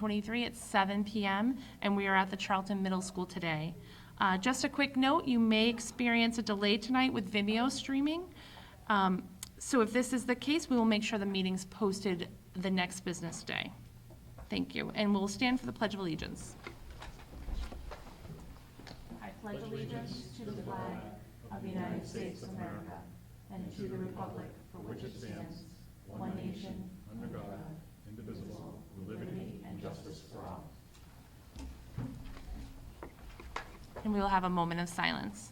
2023 at 7 p.m., and we are at the Charlton Middle School today. Just a quick note, you may experience a delay tonight with Vimeo streaming. So if this is the case, we will make sure the meeting's posted the next business day. Thank you, and we'll stand for the Pledge of Allegiance. I pledge allegiance to the flag of the United States of America and to the republic for which it stands, one nation, under God, indivisible, with liberty and justice for all. And we will have a moment of silence.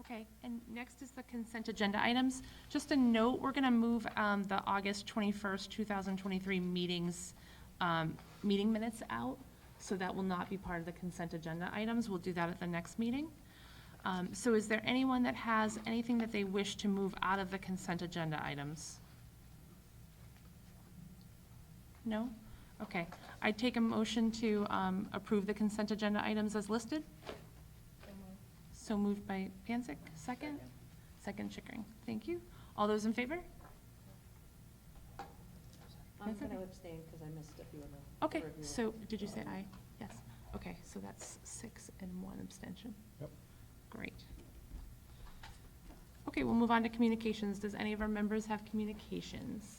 Okay, and next is the consent agenda items. Just a note, we're going to move the August 21st, 2023 meetings, meeting minutes out, so that will not be part of the consent agenda items. We'll do that at the next meeting. So is there anyone that has anything that they wish to move out of the consent agenda items? No? Okay. I take a motion to approve the consent agenda items as listed. So moved by Pansick, second? Second Chickering. Thank you. All those in favor? I'm going to abstain because I missed a few of them. Okay, so did you say aye? Yes. Okay, so that's 6 and 1 abstention. Yep. Great. Okay, we'll move on to communications. Does any of our members have communications?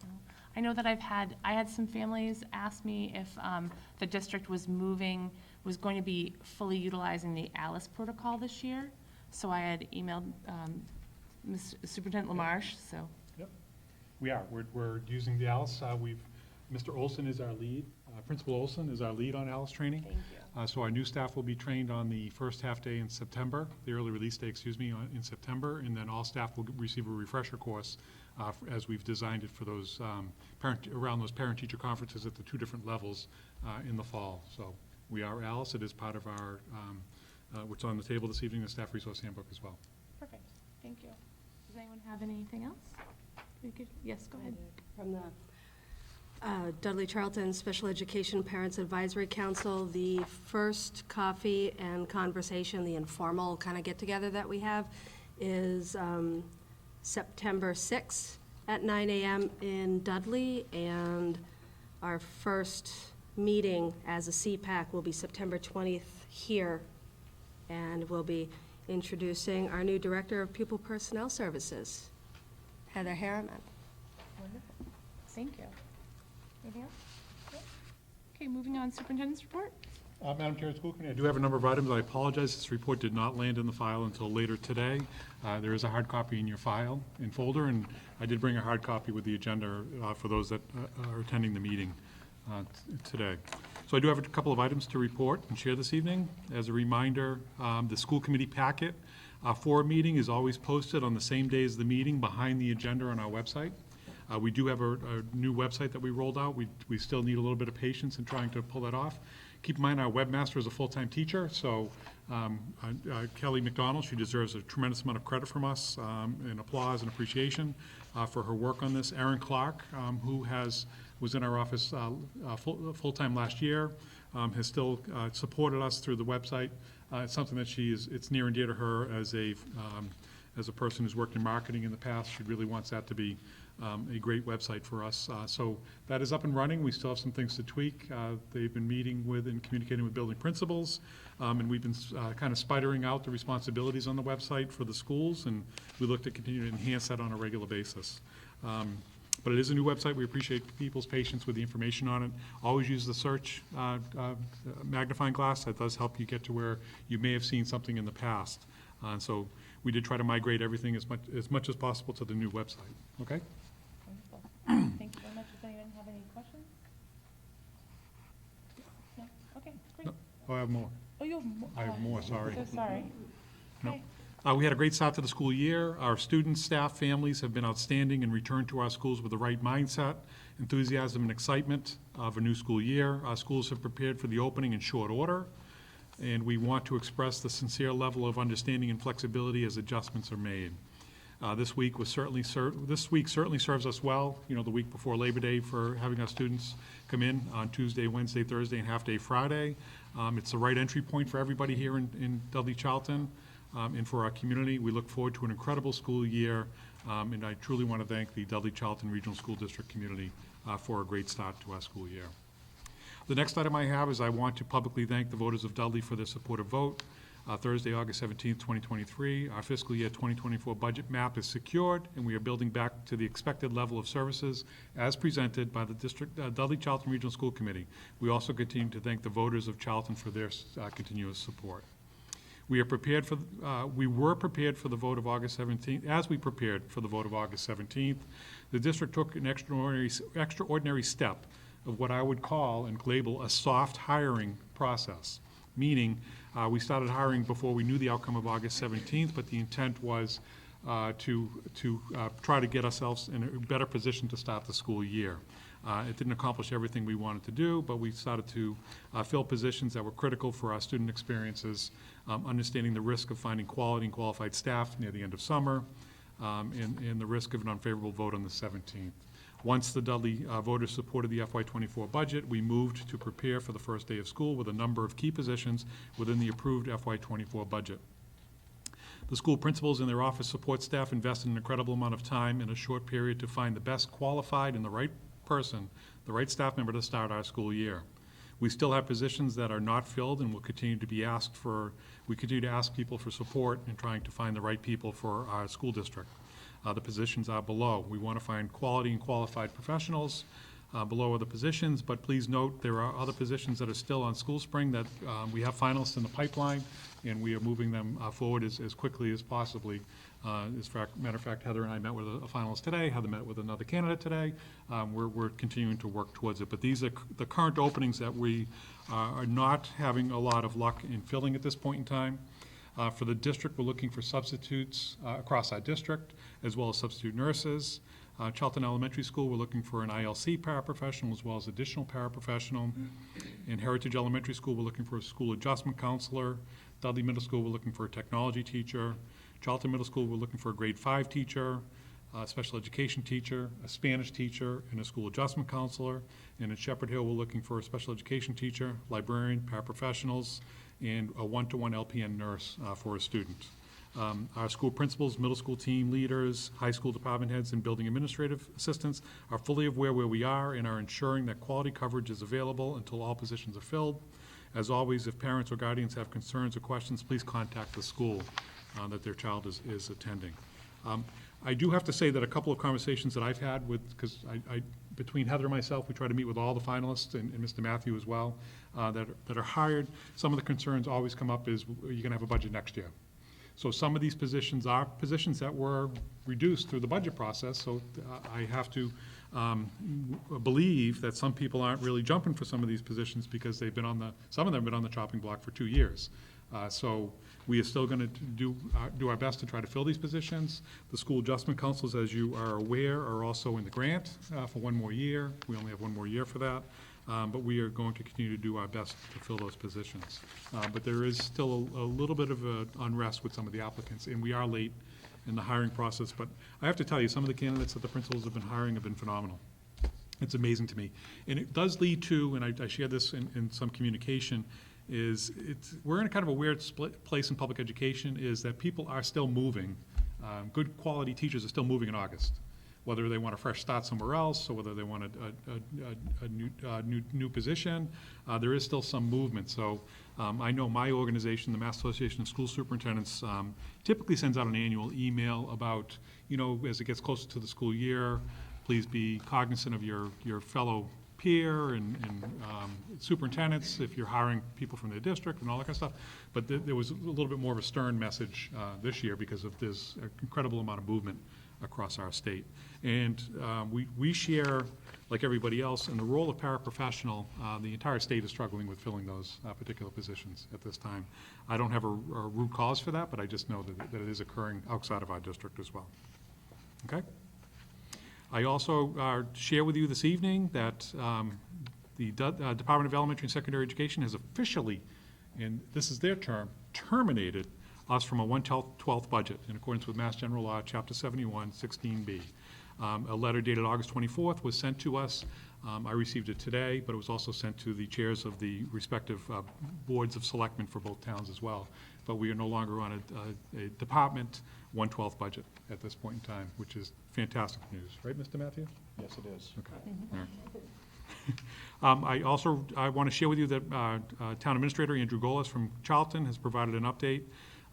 No. I know that I had some families ask me if the district was going to be fully utilizing the ALICE protocol this year. So I had emailed Superintendent LaMarche, so. Yep, we are. We're using the ALICE. Mr. Olson is our lead. Principal Olson is our lead on ALICE training. Thank you. So our new staff will be trained on the first half day in September, the early release day, in September, and then all staff will receive a refresher course as we've designed it for those around those parent-teacher conferences at the 2 different levels in the fall. So we are ALICE. It is part of our, what's on the table this evening, the staff resource handbook as well. Perfect. Thank you. Does anyone have anything else? Yes, go ahead. From the Dudley Charlton Special Education Parents Advisory Council, the first coffee and conversation, the informal kind of get-together that we have is September 6th at 9 a.m. in Dudley, and our first meeting as a CPAC will be September 20th here, and we'll be introducing our new Director of Pupil Personnel Services, Heather Harriman. Wonderful. Thank you. Anything else? Yep. Okay, moving on, Superintendent's report. Madam Chair, School Committee, I do have a number of items. I apologize, this report did not land in the file until later today. There is a hard copy in your file and folder, and I did bring a hard copy with the agenda for those that are attending the meeting today. So I do have a couple of items to report and share this evening. As a reminder, the school committee packet for a meeting is always posted on the same day as the meeting behind the agenda on our website. We do have a new website that we rolled out. We still need a little bit of patience in trying to pull that off. Keep in mind, our webmaster is a full-time teacher, so Kelly McDonald, she deserves a tremendous amount of credit from us and applause and appreciation for her work on this. Erin Clark, who was in our office full-time last year, has still supported us through the website. It's something that it's near and dear to her as a person who's worked in marketing in the past. She really wants that to be a great website for us. So that is up and running. We still have some things to tweak. They've been meeting with and communicating with building principals, and we've been kind of spidering out the responsibilities on the website for the schools, and we look to continue to enhance that on a regular basis. But it is a new website. We appreciate people's patience with the information on it. Always use the search magnifying glass. That does help you get to where you may have seen something in the past. So we did try to migrate everything as much as possible to the new website. Okay? Wonderful. Thank you very much. Does anyone have any questions? No? Okay, great. No. Oh, I have more. Oh, you have more? I have more, sorry. So sorry. No. Okay. We had a great start to the school year. Our students, staff, families have been outstanding and returned to our schools with the right mindset, enthusiasm, and excitement of a new school year. Our schools have prepared for the opening in short order, and we want to express the sincere level of understanding and flexibility as adjustments are made. This week certainly serves us well, the week before Labor Day, for having our students come in on Tuesday, Wednesday, Thursday, and half-day Friday. It's the right entry point for everybody here in Dudley Charlton, and for our community. We look forward to an incredible school year, and I truly want to thank the Dudley Charlton Regional School District community for a great start to our school year. The next item I have is I want to publicly thank the voters of Dudley for their supportive vote. Thursday, August 17th, 2023, our fiscal year 2024 budget map is secured, and we are building back to the expected level of services as presented by the Dudley Charlton Regional School Committee. We also continue to thank the voters of Charlton for their continuous support. We were prepared for the vote of August 17th. As we prepared for the vote of August 17th, the district took an extraordinary step of what I would call and label a soft hiring process, meaning we started hiring before we knew the outcome of August 17th, but the intent was to try to get ourselves in a better position to start the school year. It didn't accomplish everything we wanted to do, but we started to fill positions that were critical for our student experiences, understanding the risk of finding quality and qualified staff near the end of summer, and the risk of an unfavorable vote on the 17th. Once the Dudley voters supported the FY24 budget, we moved to prepare for the first day of school with a number of key positions within the approved FY24 budget. The school principals and their office support staff invested an incredible amount of time in a short period to find the best qualified and the right person, the right staff member to start our school year. We still have positions that are not filled and will continue to be asked for. We continue to ask people for support in trying to find the right people for our school district. The positions are below. We want to find quality and qualified professionals. Below are the positions, but please note there are other positions that are still on School Spring that we have finalists in the pipeline, and we are moving them forward as quickly as possibly. Matter of fact, Heather and I met with a finalist today. Heather met with another candidate today. We're continuing to work towards it, but these are the current openings that we are not having a lot of luck in filling at this point in time. For the district, we're looking for substitutes across our district, as well as substitute nurses. Charlton Elementary School, we're looking for an ILC paraprofessional as well as additional paraprofessional. In Heritage Elementary School, we're looking for a school adjustment counselor. Dudley Middle School, we're looking for a technology teacher. Charlton Middle School, we're looking for a grade 5 teacher, a special education teacher, a Spanish teacher, and a school adjustment counselor. And at Shepherd Hill, we're looking for a special education teacher, librarian, paraprofessionals, and a one-to-one LPN nurse for a student. Our school principals, middle school team leaders, high school department heads, and building administrative assistants are fully aware where we are and are ensuring that quality coverage is available until all positions are filled. As always, if parents or guardians have concerns or questions, please contact the school that their child is attending. I do have to say that a couple of conversations that I've had because between Heather and myself, we try to meet with all the finalists and Mr. Matthew as well, that are hired. Some of the concerns always come up is, are you going to have a budget next year? So some of these positions are positions that were reduced through the budget process, so I have to believe that some people aren't really jumping for some of these positions because some of them have been on the chopping block for 2 years. So we are still going to do our best to try to fill these positions. The school adjustment councils, as you are aware, are also in the grant for 1 more year. We only have 1 more year for that. But we are going to continue to do our best to fill those positions. But there is still a little bit of unrest with some of the applicants, and we are late in the hiring process. But I have to tell you, some of the candidates that the principals have been hiring have been phenomenal. It's amazing to me. And it does lead to, and I shared this in some communication, we're in a kind of a weird place in public education, is that people are still moving. Good quality teachers are still moving in August, whether they want a fresh start somewhere else or whether they want a new position. There is still some movement. So I know my organization, the Mass Association of School Superintendents, typically sends out an annual email about, as it gets closer to the school year, please be cognizant of your fellow peer and superintendents if you're hiring people from their district and all that kind of stuff. But there was a little bit more of a stern message this year because of this incredible amount of movement across our state. And we share, like everybody else, in the role of paraprofessional. The entire state is struggling with filling those particular positions at this time. I don't have a root cause for that, but I just know that it is occurring outside of our district as well. Okay? I also share with you this evening that the Department of Elementary and Secondary Education has officially, and this is their term, terminated us from a 1/12 budget in accordance with Mass General Law, Chapter 71, 16B. A letter dated August 24th was sent to us. I received it today, but it was also sent to the chairs of the respective boards of selectmen for both towns as well. But we are no longer on a department 1/12 budget at this point in time, which is fantastic news. Right, Mr. Matthew? Yes, it is. Okay. All right. I want to share with you that Town Administrator Andrew Golas from Charlton has provided an update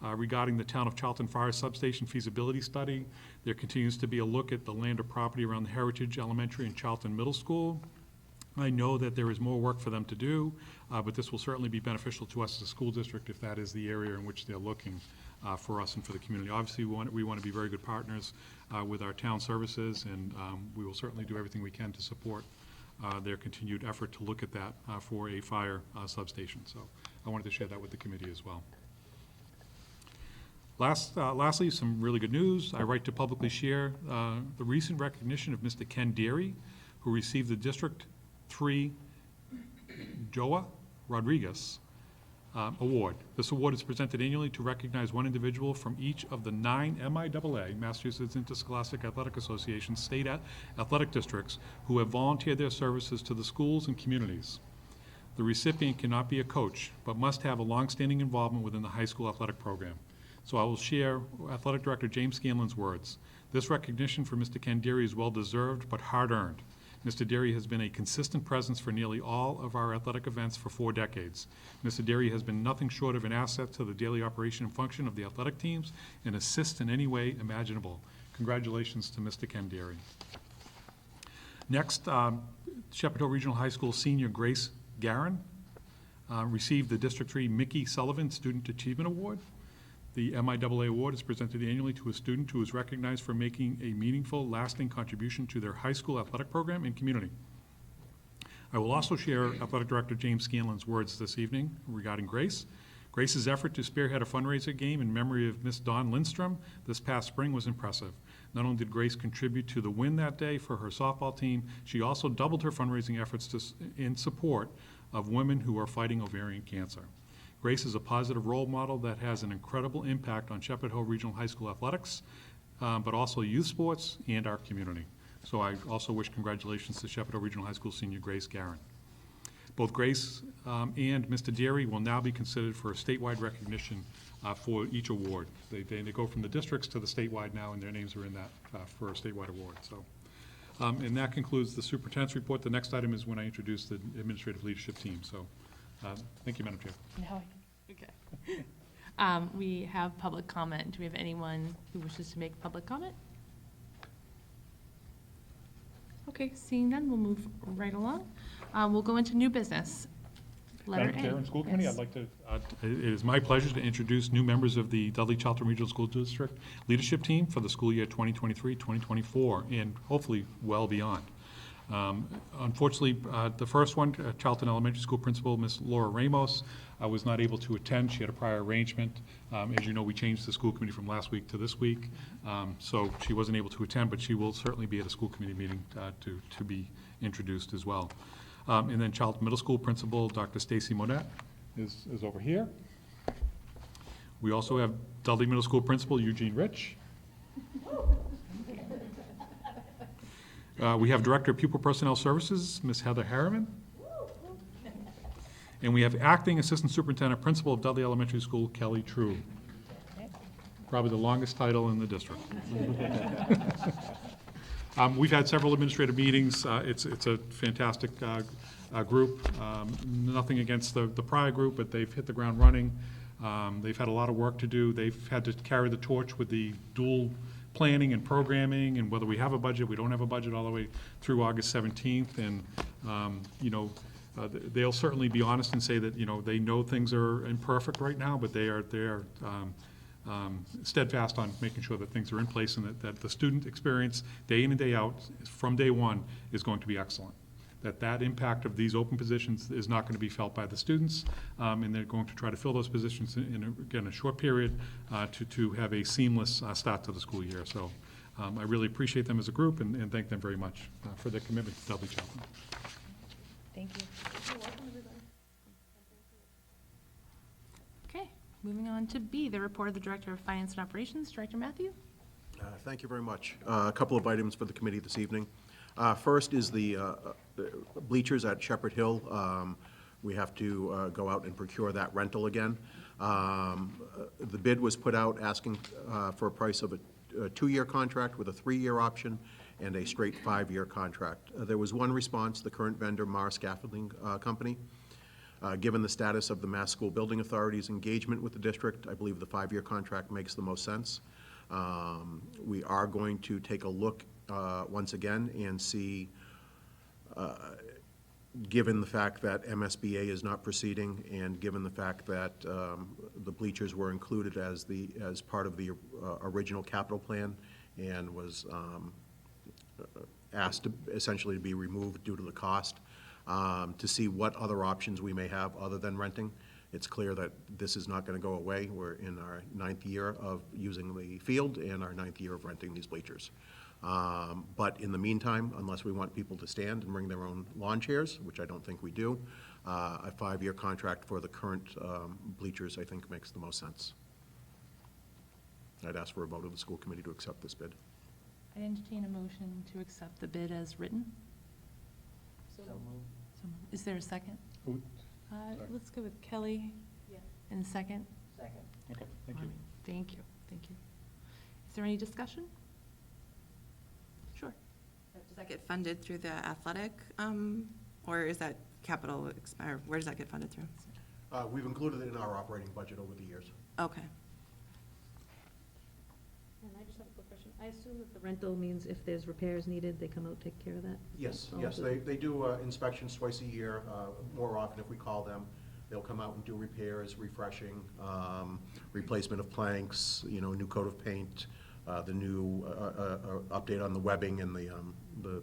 regarding the Town of Charlton Fire Substation feasibility study. There continues to be a look at the land or property around the Heritage Elementary and Charlton Middle School. I know that there is more work for them to do, but this will certainly be beneficial to us as a school district if that is the area in which they're looking for us and for the community. Obviously, we want to be very good partners with our town services, and we will certainly do everything we can to support their continued effort to look at that for a fire substation. So I wanted to share that with the committee as well. Lastly, some really good news. I write to publicly share the recent recognition of Mr. Ken Deary, who received the District 3 Joa Rodriguez Award. This award is presented annually to recognize one individual from each of the 9 MIAA, Massachusetts Interscholastic Athletic Association, state athletic districts who have volunteered their services to the schools and communities. The recipient cannot be a coach, but must have a longstanding involvement within the high school athletic program. So I will share Athletic Director James Scanlon's words. This recognition for Mr. Ken Deary is well-deserved but hard-earned. Mr. Deary has been a consistent presence for nearly all of our athletic events for 4 decades. Mr. Deary has been nothing short of an asset to the daily operation and function of the athletic teams and assists in any way imaginable. Congratulations to Mr. Ken Deary. Next, Shepherd Hill Regional High School senior Grace Garin received the District 3 Mickey Sullivan Student Achievement Award. The MIAA award is presented annually to a student who is recognized for making a meaningful, lasting contribution to their high school athletic program and community. I will also share Athletic Director James Scanlon's words this evening regarding Grace. Grace's effort to spearhead a fundraiser game in memory of Miss Dawn Lindstrom this past spring was impressive. Not only did Grace contribute to the win that day for her softball team, she also doubled her fundraising efforts in support of women who are fighting ovarian cancer. Grace is a positive role model that has an incredible impact on Shepherd Hill Regional High School athletics, but also youth sports and our community. So I also wish congratulations to Shepherd Hill Regional High School senior Grace Garin. Both Grace and Mr. Deary will now be considered for a statewide recognition for each award. They go from the districts to the statewide now, and their names are in that for a statewide award. So, and that concludes the superintendent's report. The next item is when I introduce the administrative leadership team. So. Thank you, Madam Chair. No, okay. We have public comment. Do we have anyone who wishes to make public comment? Okay, seeing none, we'll move right along. We'll go into new business. Letter Madam Chair A. and School Committee, Yes. I'd like to, it is my pleasure to introduce new members of the Dudley Charlton Regional School District leadership team for the school year 2023-2024, and hopefully well beyond. Unfortunately, the first one, Charlton Elementary School Principal, Ms. Laura Ramos, was not able to attend. She had a prior arrangement. As you know, we changed the school committee from last week to this week, so she wasn't able to attend, but she will certainly be at a school committee meeting to be introduced as well. And then Charlton Middle School Principal, Dr. Stacy Monette, is over here. We also have Dudley Middle School Principal, Eugene Rich. We have Director of Pupil Personnel Services, Ms. Heather Harriman. And we have Acting Assistant Superintendent Principal of Dudley Elementary School, Kelly True. Probably the longest title in the district. We've had several administrative meetings. It's a fantastic group. Nothing against the prior group, but they've hit the ground running. They've had a lot of work to do. They've had to carry the torch with the dual planning and programming, and whether we have a budget, we don't have a budget, all the way through August 17th. And, they'll certainly be honest and say that, they know things are imperfect right now, but they are steadfast on making sure that things are in place and that the student experience, day in and day out, from day one, is going to be excellent. That impact of these open positions is not going to be felt by the students, and they're going to try to fill those positions in again, a short period to have a seamless start to the school year. So I really appreciate them as a group and thank them very much for their commitment to Dudley Charlton. Thank you. Okay, Moving on to B, the report of the Director of Finance and Operations, Director Matthew. Thank you very much. A couple of items for the committee this evening. First is the bleachers at Shepherd Hill. We have to go out and procure that rental again. The bid was put out asking for a price of a 2-year contract with a 3-year option and a straight 5-year contract. There was one response, the current vendor, Mars Scaffolding Company. Given the status of the Mass School Building Authority's engagement with the district, I believe the 5-year contract makes the most sense. We are going to take a look once again and see, given the fact that MSBA is not proceeding and given the fact that the bleachers were included as part of the original capital plan and was asked essentially to be removed due to the cost, to see what other options we may have other than renting. It's clear that this is not going to go away. We're in our 9th year of using the field and our 9th year of renting these bleachers. But in the meantime, unless we want people to stand and bring their own lawn chairs, which I don't think we do, a 5-year contract for the current bleachers, I think, makes the most sense. I'd ask for a vote of the school committee to accept this bid. I entertain a motion to accept the bid as written. So moved. Is there a second? Let's go with Kelly. Yes. And second? Second. Okay, thank you. Thank you, thank you. Is there any discussion? Sure. Does that get funded through the athletic, or is that capital, or where does that get funded through? We've included it in our operating budget over the years. Okay. And I just have a quick question. I assume that the rental means if there's repairs needed, they come out, take care of that? Yes, Oh, yes, so- they do inspections twice a year, more often if we call them. They'll come out and do repairs, refreshing, replacement of planks, new coat of paint, the new update on the webbing and the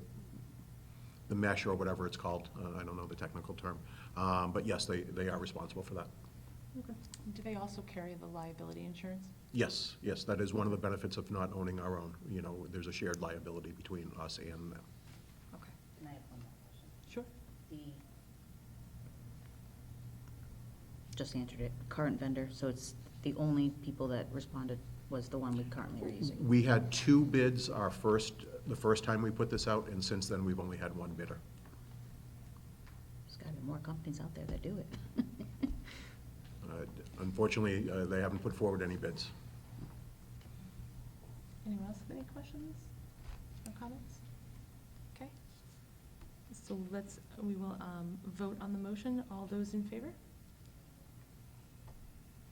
mesh or whatever it's called. I don't know the technical term. But yes, they are responsible for that. Do they also carry the liability insurance? Yes, yes, that is one of the benefits of not owning our own. There's a shared liability between us and them. Okay. And I have one more question. Sure. Just answered it, current vendor, so it's the only people that responded was the one we currently are using. We had 2 bids the first time we put this out, and since then, we've only had 1 bidder. There's gotta be more companies out there that do it. Unfortunately, they haven't put forward any bids. Anyone else have any questions or comments? Okay. So we will vote on the motion. All those in favor?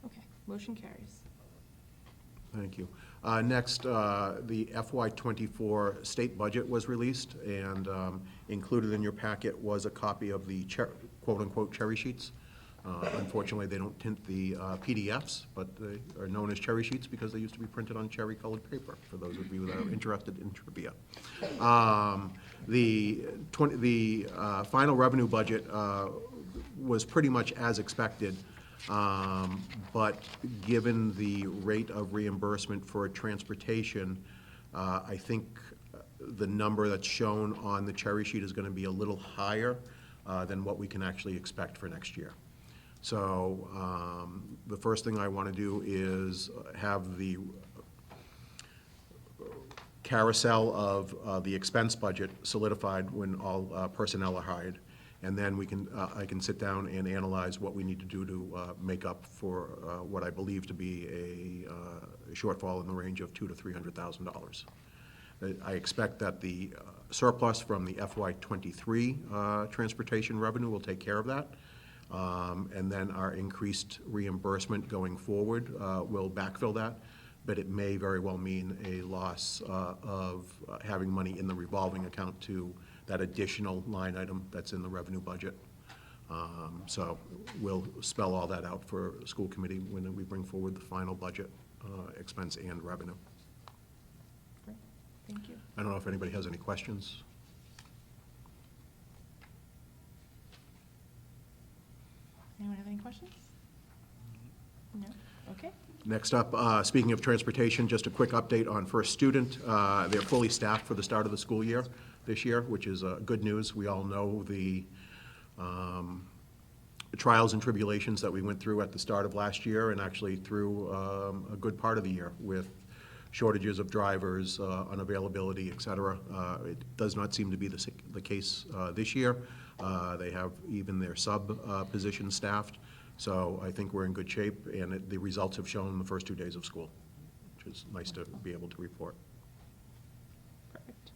Okay, motion carries. Thank you. Next, the FY '24 state budget was released, and included in your packet was a copy of the quote-unquote cherry sheets. Unfortunately, they don't tint the PDFs, but they are known as cherry sheets because they used to be printed on cherry-colored paper, for those of you that are interested in trivia. The final revenue budget was pretty much as expected, but given the rate of reimbursement for transportation, I think the number that's shown on the cherry sheet is going to be a little higher than what we can actually expect for next year. So the first thing I want to do is have the carousel of the expense budget solidified when all personnel are hired. And then I can sit down and analyze what we need to do to make up for what I believe to be a shortfall in the range of $200,000 to $300,000. I expect that the surplus from the FY '23 transportation revenue will take care of that. And then our increased reimbursement going forward will backfill that. But it may very well mean a loss of having money in the revolving account to that additional line item that's in the revenue budget. So we'll spell all that out for the school committee when we bring forward the final budget, expense and revenue. Great, thank you. I don't know if anybody has any questions. Anyone have any questions? No? Okay. Next up, speaking of transportation, just a quick update on First Student. They're fully staffed for the start of the school year this year, which is good news. We all know the trials and tribulations that we went through at the start of last year and actually through a good part of the year with shortages of drivers, unavailability, et cetera. It does not seem to be the case this year. They have even their sub-positions staffed. So I think we're in good shape, and the results have shown the first 2 days of school, which is nice to be able to report. Perfect.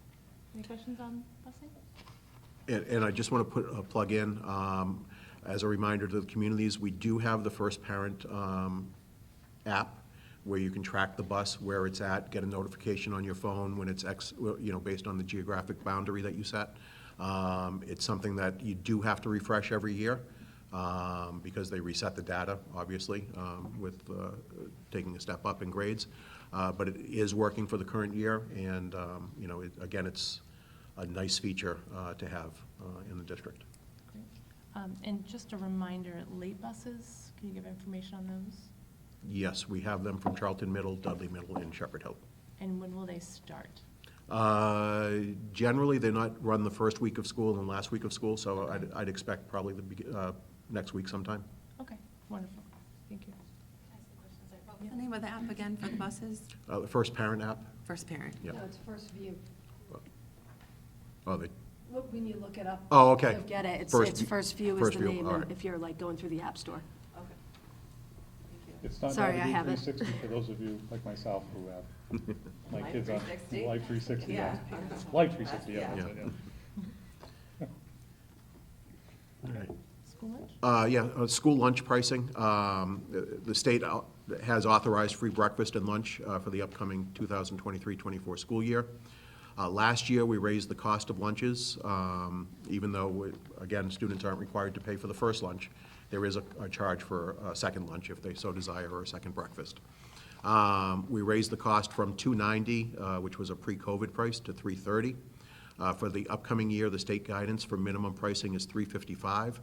Any questions on busing? And I just want to put a plug in, as a reminder to the communities, we do have the First Parent app where you can track the bus, where it's at, get a notification on your phone when it's based on the geographic boundary that you set. It's something that you do have to refresh every year because they reset the data, obviously, with taking a step up in grades. But it is working for the current year, and, again, it's a nice feature to have in the district. Great. And just a reminder, late buses, can you give information on those? Yes, we have them from Charlton Middle, Dudley Middle, and Shepherd Hill. And when will they start? Generally, they're not run the first week of school and last week of school, so I'd expect probably next week sometime. Okay, wonderful. Thank you. What's the name of the app again for the buses? The First Parent app? First Parent. Yeah. No, it's First View. Oh, they, When you look it up. Oh, okay. You'll get it. It's First- First View is First the View, name, all and right. if you're like going through the App Store. It's not Sorry, I Navigate have it. 360 for those of you like myself who have my kids on 360? Life 360. Yeah. Life 360, yeah, that's Yeah. it, yeah. School lunch? School lunch pricing. The state has authorized free breakfast and lunch for the upcoming 2023-24 school year. Last year, we raised the cost of lunches, even though, again, students aren't required to pay for the first lunch. There is a charge for a second lunch if they so desire, or a second breakfast. We raised the cost from $2.90, which was a pre-COVID price, to $3.30. For the upcoming year, the state guidance for minimum pricing is $3.55.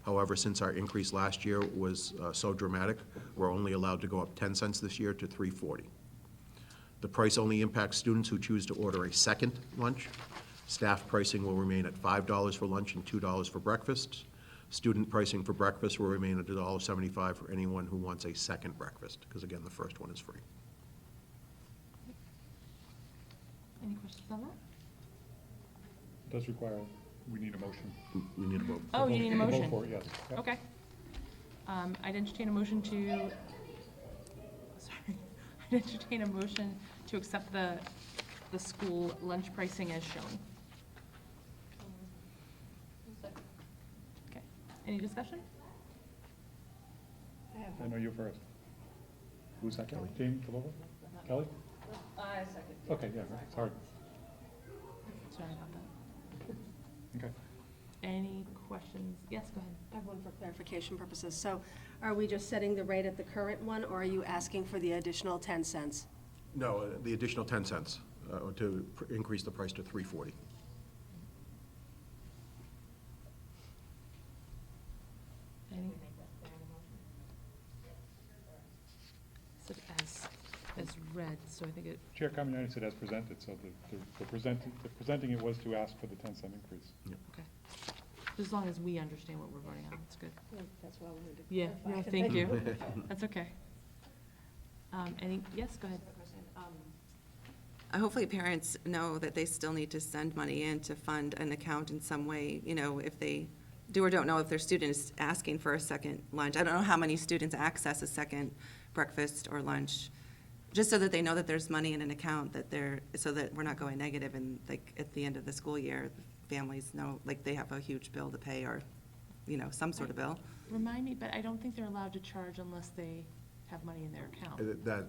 However, since our increase last year was so dramatic, we're only allowed to go up 10 cents this year to $3.40. The price only impacts students who choose to order a second lunch. Staff pricing will remain at $5 for lunch and $2 for breakfast. Student pricing for breakfast will remain at $1.75 for anyone who wants a second breakfast, because again, the first one is free. Any questions on that? It does require, we need a motion. We need a vote. Oh, you need a Vote motion? for it, yes. Yep. Okay. I'd entertain a motion to, sorry, I'd entertain a motion to accept the school lunch pricing as shown. Okay, any discussion? I know you first. Who's that, Kelly? Jamie, come over? Kelly? I second. Okay, yeah, sorry. Sorry about that. Okay. Any questions? Yes, go ahead. I have one for clarification purposes. So are we just setting the rate at the current one, or are you asking for the additional 10 cents? No, the additional 10 cents to increase the price to $3.40. Any? So as read, so I think it, Chair Carmignani said as presented, so the presenting it was to ask for the 10-cent increase. okay. As long as we understand what we're voting on, that's good. That's what I wanted to Yeah, clarify. no, thank you. That's okay. Any, yes, go ahead. Hopefully parents know that they still need to send money in to fund an account in some way, if they do or don't know if their student is asking for a second lunch. I don't know how many students access a second breakfast or lunch, just so that they know that there's money in an account so that we're not going negative and like at the end of the school year, families know, like they have a huge bill to pay or, some sort of bill. Remind me, but I don't think they're allowed to charge unless they have money in their account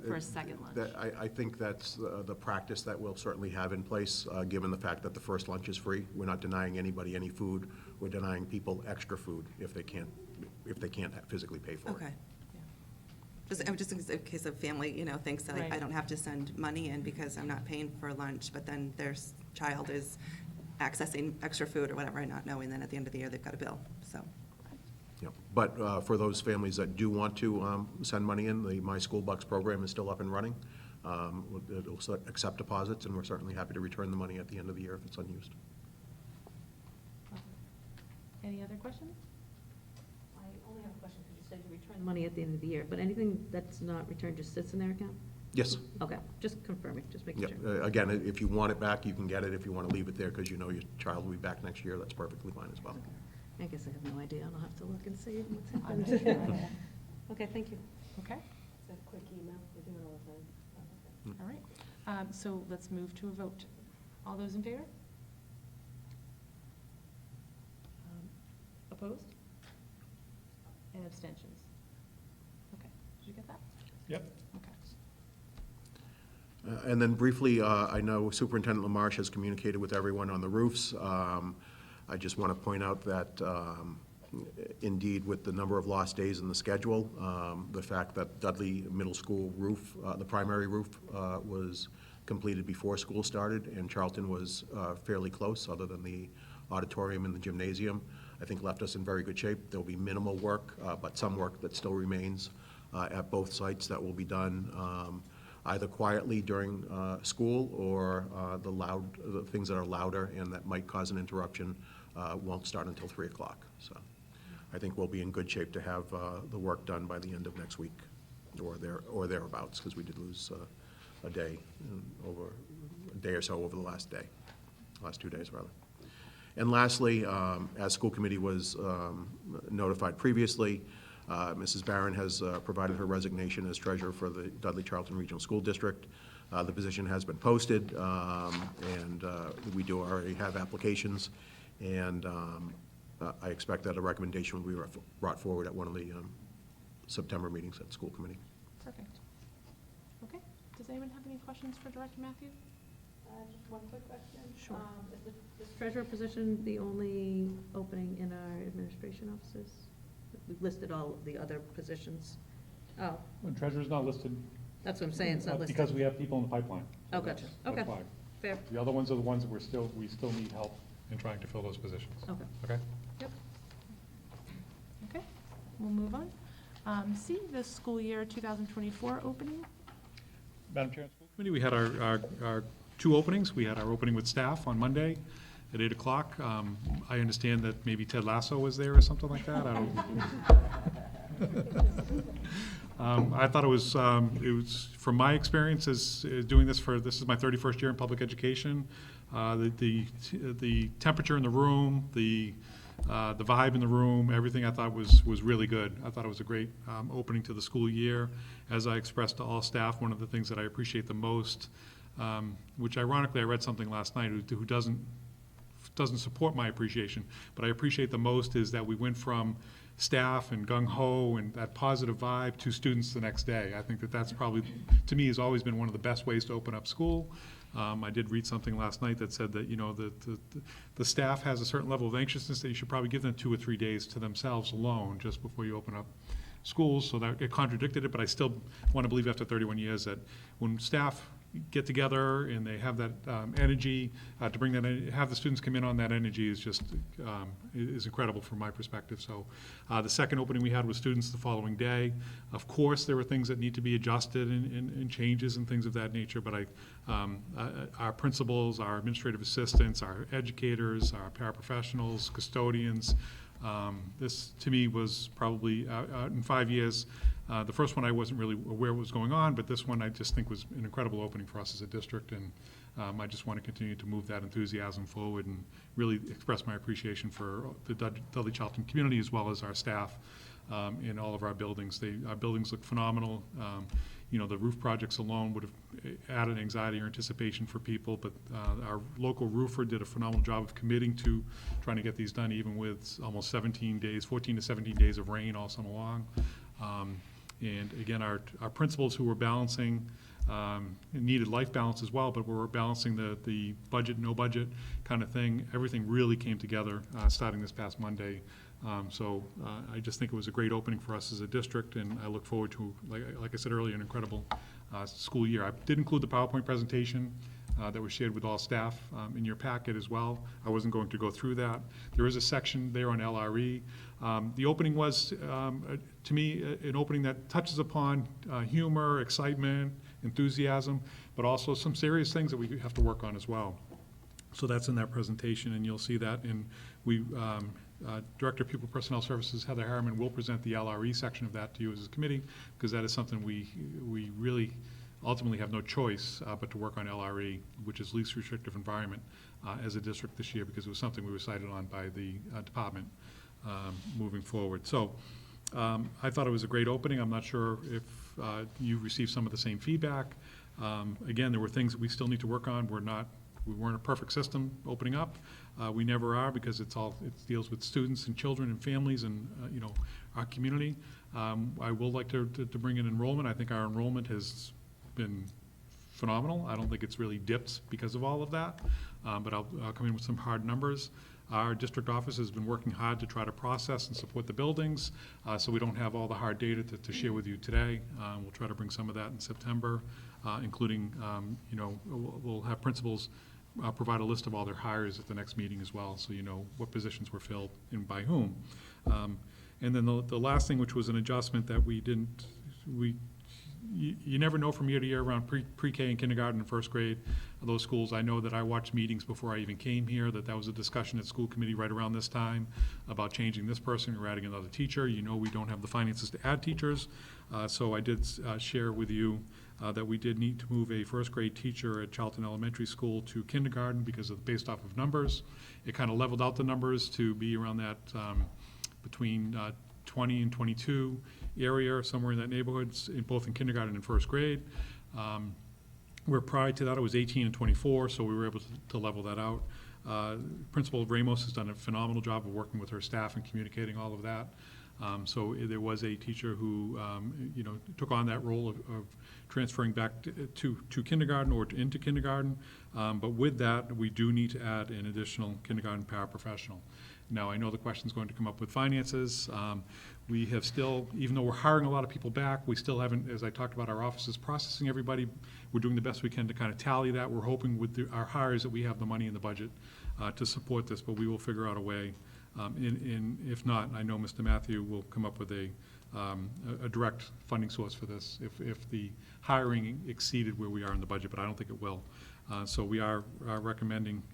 for a second lunch. I think that's the practice that we'll certainly have in place, given the fact that the first lunch is free. We're not denying anybody any food. We're denying people extra food if they can't physically pay for it. Okay. Just in case a family, thinks that Right. I don't have to send money in because I'm not paying for lunch, but then their child is accessing extra food or whatever and not knowing that at the end of the year they've got a bill, so. Yep. But for those families that do want to send money in, the My School Bucks program is still up and running. It'll accept deposits, and we're certainly happy to return the money at the end of the year if it's unused. Any other questions? My only money at the end of the year, but anything that's not returned just sits in their account? Yes. Okay, just confirming, just making Yeah, sure. again, if you want it back, you can get it. If you want to leave it there because you know your child will be back next year, that's perfectly fine as well. I guess I have no idea, I'll have to look and see what's happened. Okay, thank you. Okay, Is that a quick email? We do it all the time. all right. So let's move to a vote. All those in favor? Opposed? And abstentions? Okay, did you get that? Yep. Okay. And then briefly, I know Superintendent LaMarche has communicated with everyone on the roofs. I just want to point out that indeed, with the number of lost days in the schedule, the fact that Dudley Middle School roof, the primary roof, was completed before school started, and Charlton was fairly close, other than the auditorium and the gymnasium, I think left us in very good shape. There'll be minimal work, but some work that still remains at both sites that will be done either quietly during school, or the things that are louder and that might cause an interruption won't start until 3 o'clock. So I think we'll be in good shape to have the work done by the end of next week, or thereabouts, because we did lose a day, a day or so over the last 2 days rather. And lastly, as school committee was notified previously, Mrs. Barron has provided her resignation as treasurer for the Dudley Charlton Regional School District. The position has been posted, and we do already have applications, and I expect that a recommendation will be brought forward at one of the September meetings at the school committee. Perfect. Okay, does anyone have any questions for Director Matthews? Just one quick question. Sure. Is this treasurer position the only opening in our administration offices? We've listed all of the other positions. Oh, The treasurer's not listed. that's what I'm saying, it's not listed. Because we have people in the pipeline. Oh, gotcha. That's Okay. why. Fair, The other ones are the ones that we still need help in trying to fill those positions. okay. Okay? Yep. Okay, we'll move on. C, the school year 2024 opening. Madam Chair, School Committee, we had our two openings. We had our opening with staff on Monday at 8 o'clock. I understand that maybe Ted Lasso was there or something like that. I don't. I thought it was, from my experience as doing this is my 31st year in public education. The temperature in the room, the vibe in the room, everything I thought was really good. I thought it was a great opening to the school year. As I expressed to all staff, one of the things that I appreciate the most, which ironically I read something last night who doesn't support my appreciation, but I appreciate the most, is that we went from staff and gung-ho and that positive vibe to students the next day. I think that that's probably, to me, has always been one of the best ways to open up school. I did read something last night that said that, the staff has a certain level of anxiousness that you should probably give them 2 or 3 days to themselves alone just before you open up schools, so that it contradicted it, but I still want to believe after 31 years that when staff get together and they have that energy to bring that have the students come in on that energy is just is incredible from my perspective. So the second opening we had with students the following day. Of course, there were things that need to be adjusted and changes and things of that nature, but our principals, our administrative assistants, our educators, our paraprofessionals, custodians, this to me was probably in 5 years. The first one I wasn't really aware what was going on, but this one I just think was an incredible opening for us as a district, and I just want to continue to move that enthusiasm forward and really express my appreciation for the Dudley Charlton community as well as our staff in all of our buildings. Our buildings look phenomenal. The roof projects alone would have added anxiety or anticipation for people, but our local roofer did a phenomenal job of committing to trying to get these done, even with almost 14 to 17 days of rain all summer long. And again, our principals who were balancing, needed life balance as well, but we were balancing the budget, no budget kind of thing. Everything really came together starting this past Monday. So I just think it was a great opening for us as a district, and I look forward to, like I said earlier, an incredible school year. I did include the PowerPoint presentation that was shared with all staff in your packet as well. I wasn't going to go through that. There is a section there on LRE. The opening was, to me, an opening that touches upon humor, excitement, enthusiasm, but also some serious things that we have to work on as well. So that's in that presentation, and you'll see that. And we Director of Pupil Personnel Services, Heather Harriman, will present the LRE section of that to you as a committee, because that is something we really ultimately have no choice but to work on LRE, which is least restrictive environment, as a district this year, because it was something we were cited on by the department moving forward. So I thought it was a great opening. I'm not sure if you received some of the same feedback. Again, there were things that we still need to work on. We weren't a perfect system opening up. We never are, because it deals with students and children and families and, our community. I will like to bring in enrollment. I think our enrollment has been phenomenal. I don't think it's really dipped because of all of that, but I'll come in with some hard numbers. Our district office has been working hard to try to process and support the buildings, so we don't have all the hard data to share with you today. We'll try to bring some of that in September, including, we'll have principals provide a list of all their hires at the next meeting as well, so you know what positions were filled and by whom. And then the last thing, which was an adjustment that you never know from year to year around pre-K and kindergarten and first grade, those schools. I know that I watched meetings before I even came here, that was a discussion at school committee right around this time about changing this person or adding another teacher. We don't have the finances to add teachers, so I did share with you that we did need to move a first grade teacher at Charlton Elementary School to kindergarten based off of numbers. It kind of leveled out the numbers to be around that between 20 and 22 area, somewhere in that neighborhood, both in kindergarten and first grade. Where prior to that it was 18 and 24, so we were able to level that out. Principal Ramos has done a phenomenal job of working with her staff and communicating all of that. So there was a teacher who took on that role of transferring back to kindergarten or into kindergarten. But with that, we do need to add an additional kindergarten paraprofessional. Now, I know the question's going to come up with finances. We have still, even though we're hiring a lot of people back, we still haven't, as I talked about, our offices processing everybody. We're doing the best we can to kind of tally that. We're hoping with our hires that we have the money in the budget to support this, but we will figure out a way. If not, I know Mr. Matthew will come up with a direct funding source for this if the hiring exceeded where we are in the budget, but I don't think it will. So we are recommending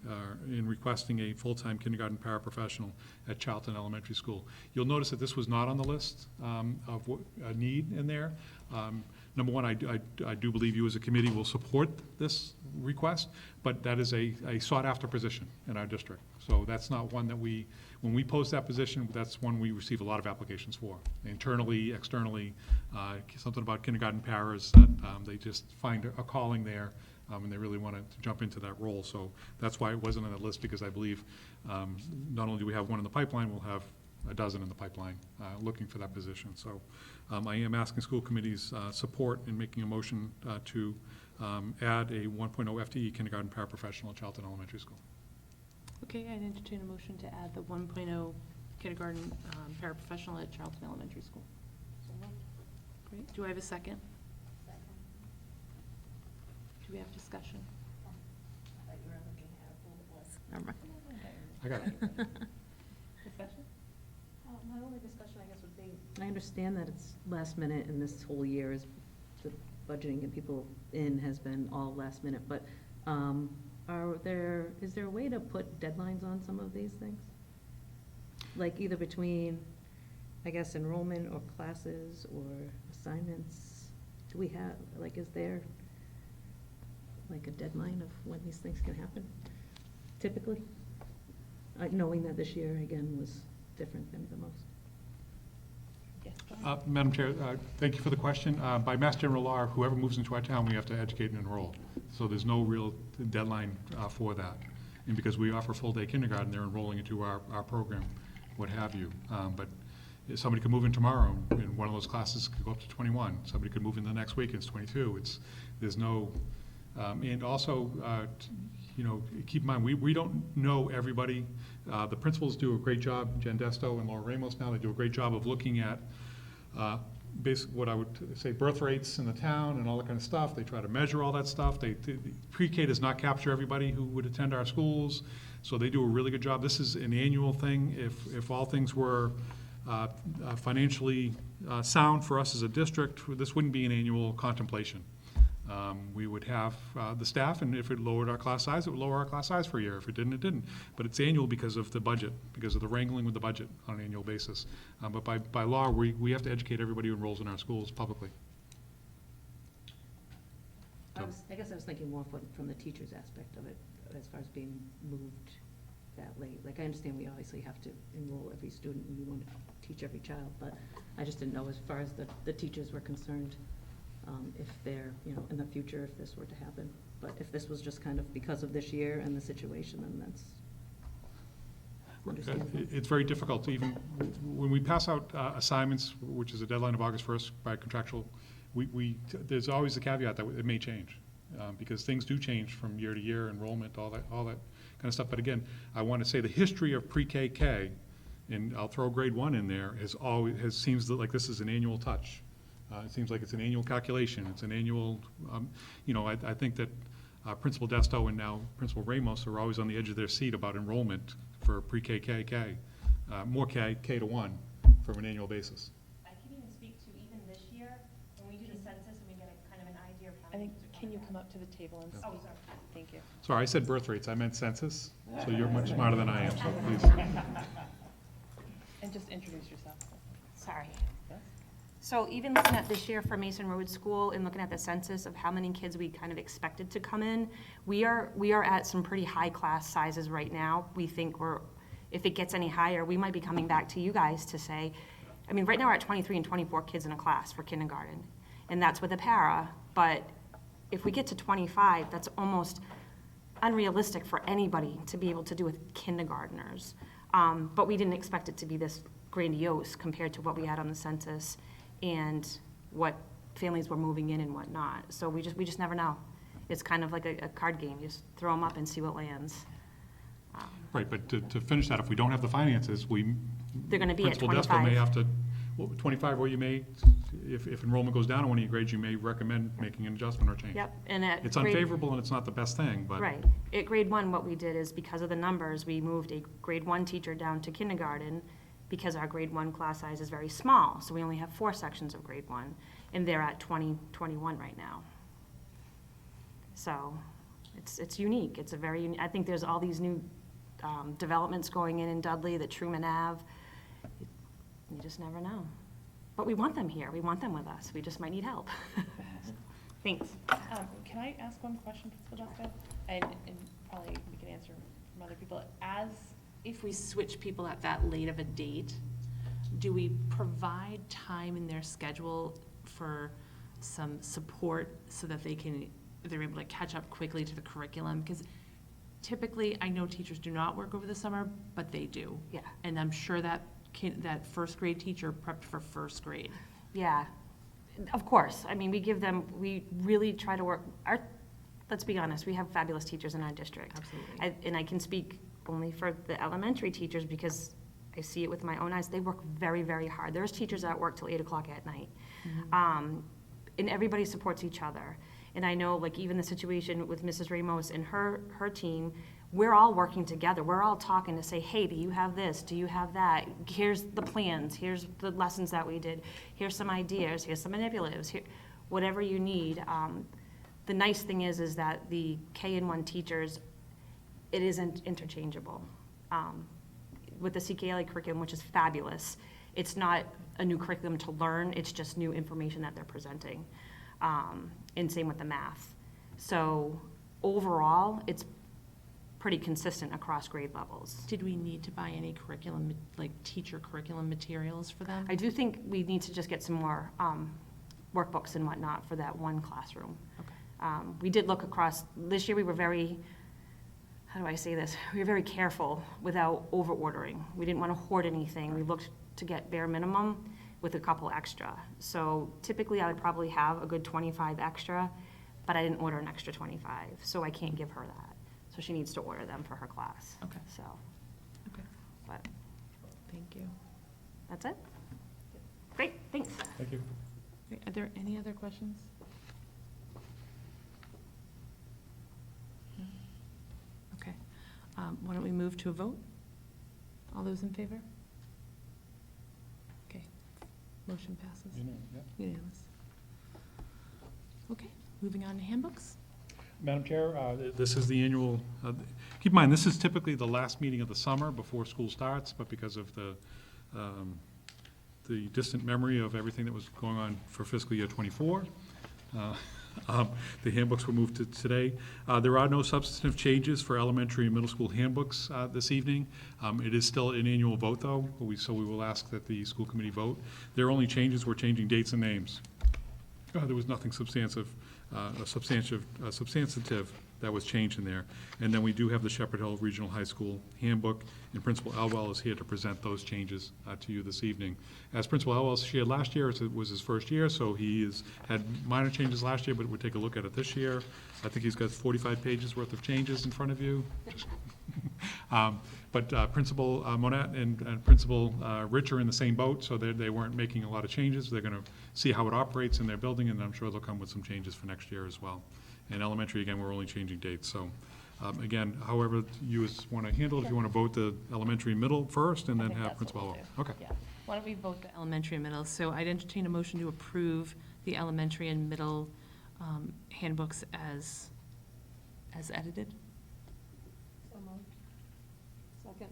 and requesting a full-time kindergarten paraprofessional at Charlton Elementary School. You'll notice that this was not on the list of a need in there. Number one, I do believe you as a committee will support this request, but that is a sought-after position in our district. So that's not one that when we post that position, that's one we receive a lot of applications for, internally, externally. Something about kindergarten paras that they just find a calling there, and they really want to jump into that role. So that's why it wasn't on the list, because I believe not only do we have one in the pipeline, we'll have a dozen in the pipeline looking for that position. So I am asking school committees support in making a motion to add a 1.0 FTE kindergarten paraprofessional at Charlton Elementary School. Okay, I'd entertain a motion to add the 1.0 kindergarten paraprofessional at Charlton Elementary School. Great. Do I have a second? Do we have discussion? Never mind. I got it. Discussion? My only discussion, I guess, would be, I understand that it's last minute and this whole year is, the budgeting and people in has been all last minute, but is there a way to put deadlines on some of these things? Like either between, I guess, enrollment or classes or assignments? Do we have, is there a deadline of when these things can happen, typically? Knowing that this year, again, was different than the most. Yes. Madam Chair, thank you for the question. By Mass General Law, whoever moves into our town, we have to educate and enroll. So there's no real deadline for that. And because we offer full-day kindergarten, they're enrolling into our program, what have you. But somebody could move in tomorrow, and one of those classes could go up to 21. Somebody could move in the next week, it's 22. There's no, and also, keep in mind, we don't know everybody. The principals do a great job, Jen Desto and Laura Ramos now, they do a great job of looking at basically what I would say birth rates in the town and all that kind of stuff. They try to measure all that stuff. Pre-K does not capture everybody who would attend our schools, so they do a really good job. This is an annual thing. If all things were financially sound for us as a district, this wouldn't be an annual contemplation. We would have the staff, and if it lowered our class size, it would lower our class size for a year. If it didn't, it didn't. But it's annual because of the budget, because of the wrangling with the budget on an annual basis. But by law, we have to educate everybody who enrolls in our schools publicly. I guess I was thinking more from the teacher's aspect of it, as far as being moved that late. Like, I understand we obviously have to enroll every student and we want to teach every child, but I just didn't know as far as the teachers were concerned, if they're, in the future, if this were to happen. But if this was just kind of because of this year and the situation, then that's understandable. It's very difficult to even, when we pass out assignments, which is a deadline of August 1st by contractual, there's always the caveat that it may change, because things do change from year to year, enrollment, all that kind of stuff. But again, I want to say the history of pre-KK, and I'll throw grade 1 in there, seems like this is an annual touch. It seems like it's an annual calculation. It's an annual, I think that Principal Desto and now Principal Ramos are always on the edge of their seat about enrollment for pre-KK, more K to 1 from an annual basis. I can even speak to even this year, when we do the census and we get a kind of an idea of how I many think, kids are can you coming come back. up to the table and speak? Oh, sorry. Thank you. Sorry, I said birth rates. I meant census, so you're much smarter than I am, so please. And just introduce yourself. Sorry. Yes? So even looking at this year for Mason Road School and looking at the census of how many kids we kind of expected to come in, we are at some pretty high class sizes right now. We think if it gets any higher, we might be coming back to you guys to say, right now we're at 23 and 24 kids in a class for kindergarten, and that's with a para, but if we get to 25, that's almost unrealistic for anybody to be able to do with kindergartners. But we didn't expect it to be this grandiose compared to what we had on the census and what families were moving in and whatnot. So we just never know. It's kind of like a card game. You just throw them up and see what lands. Right, but to finish that, if we don't have the finances, They're gonna be at Principal Desto may 25. have to, 25, or you may, if enrollment goes down in one of your grades, you may recommend making an adjustment or change. Yep, and at It's grade- unfavorable and it's not the best thing, but. Right. At grade 1, what we did is because of the numbers, we moved a grade 1 teacher down to kindergarten because our grade 1 class size is very small. So we only have 4 sections of grade 1, and they're at 21 right now. So it's unique. It's a very, I think there's all these new developments going in Dudley, the Truman Ave. You just never know. But we want them here. We want them with us. We just might need help. Thanks. Can I ask one question, Principal Desto? And probably we can answer from other people. If we switch people at that late of a date, do we provide time in their schedule for some support so that they're able to catch up quickly to the curriculum? Because typically, I know teachers do not work over the summer, but they do. Yeah. And I'm sure that first grade teacher prepped for first grade. Yeah, of course. We really try to work, let's be honest, we have fabulous teachers in our district. Absolutely. And I can speak only for the elementary teachers because I see it with my own eyes. They work very, very hard. There's teachers that work till 8 o'clock at night. And everybody supports each other. And I know, like, even the situation with Mrs. Ramos and her team, we're all working together. We're all talking to say, hey, do you have this? Do you have that? Here's the plans. Here's the lessons that we did. Here's some ideas. Here's some manipulatives. Whatever you need. The nice thing is that the K-1 teachers, it isn't interchangeable. With the CKLA curriculum, which is fabulous, it's not a new curriculum to learn. It's just new information that they're presenting. And same with the math. So overall, it's pretty consistent across grade levels. Did we need to buy any curriculum, like teacher curriculum materials for them? I do think we need to just get some more workbooks and whatnot for that one classroom. Okay. We did look across, this year we were very, how do I say this? We were very careful without over-ordering. We didn't want to hoard anything. We looked to get bare minimum with a couple extra. So typically I would probably have a good 25 extra, but I didn't order an extra 25, so I can't give her that. So she needs to order them for her class. Okay. So, Okay, but thank you. that's it. Great, thanks. Thank you. Okay, are there any other questions? No? Okay. Why don't we move to a vote? All those in favor? Okay, motion passes. Unanimous. Okay, Moving on to handbooks. Madam Chair, this is the annual, keep in mind, this is typically the last meeting of the summer before school starts, but because of the distant memory of everything that was going on for fiscal year '24, the handbooks were moved to today. There are no substantive changes for elementary and middle school handbooks this evening. It is still an annual vote, though, so we will ask that the school committee vote. Their only changes were changing dates and names. There was nothing substantive that was changed in there. And then we do have the Shepherd Hill Regional High School handbook, and Principal Elwell is here to present those changes to you this evening. As Principal Elwell shared last year, it was his first year, so he had minor changes last year, but we'll take a look at it this year. I think he's got 45 pages worth of changes in front of you. But Principal Monette and Principal Rich are in the same boat, so they weren't making a lot of changes. They're going to see how it operates in their building, and I'm sure they'll come with some changes for next year as well. And elementary, again, we're only changing dates. So again, however you want to handle it, if you want to vote the elementary and middle first, and then have Principal Elwell. Okay. Yeah. Why don't we vote the elementary and middle? So I'd entertain a motion to approve the elementary and middle handbooks as edited. Second.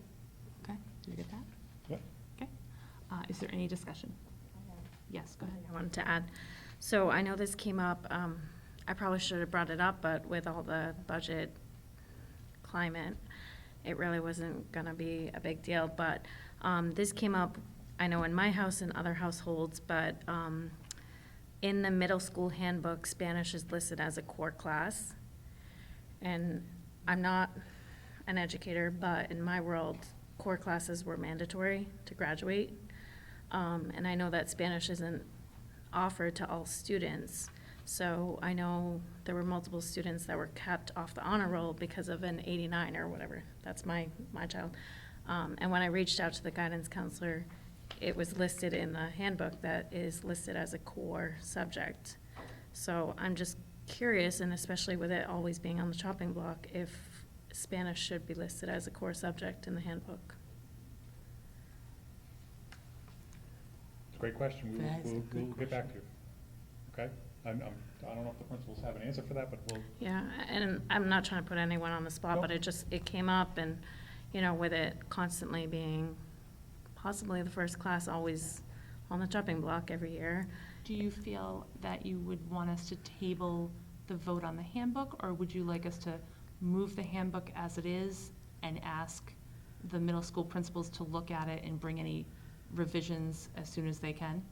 Okay, did you get that? Yep. Okay. Is there any discussion? Yes, go ahead. I wanted to add, so I know this came up, I probably should have brought it up, but with all the budget climate, it really wasn't gonna be a big deal, but, this came up, I know in my house and other households, but, in the middle school handbook, Spanish is listed as a core class. And I'm not an educator, but in my world, core classes were mandatory to graduate. And I know that Spanish isn't offered to all students. So I know there were multiple students that were kept off the honor roll because of an 89 or whatever. That's my child. And when I reached out to the guidance counselor, it was listed in the handbook that is listed as a core subject. So I'm just curious, and especially with it always being on the chopping block, if Spanish should be listed as a core subject in the handbook. It's a great question. That is a We'll good get back to you. Okay? I don't know if the principals have an answer for that, but we'll. Yeah, and I'm not trying to put anyone on the spot, but it came up, and, you know, with it constantly being possibly the first class always on the chopping block every year. Do you feel that you would want us to table the vote on the handbook, or would you like us to move the handbook as it is and ask the middle school principals to look at it and bring any revisions as soon as they can?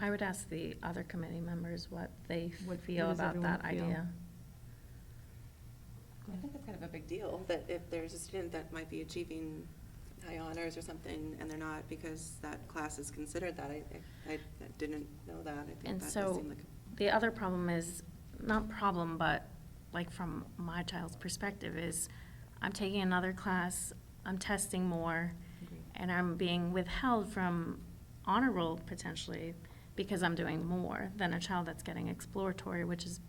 I would ask the other committee members what they What feel does about everyone that feel? idea. I think that's kind of a big deal, that if there's a student that might be achieving high honors or something, and they're not because that class is considered that, I didn't know that. I think And that does so, seem like the other problem is, not problem, but like from my child's perspective is, I'm taking another class, I'm testing more, and I'm being withheld from honor roll potentially because I'm doing more than a child that's getting exploratory, which is,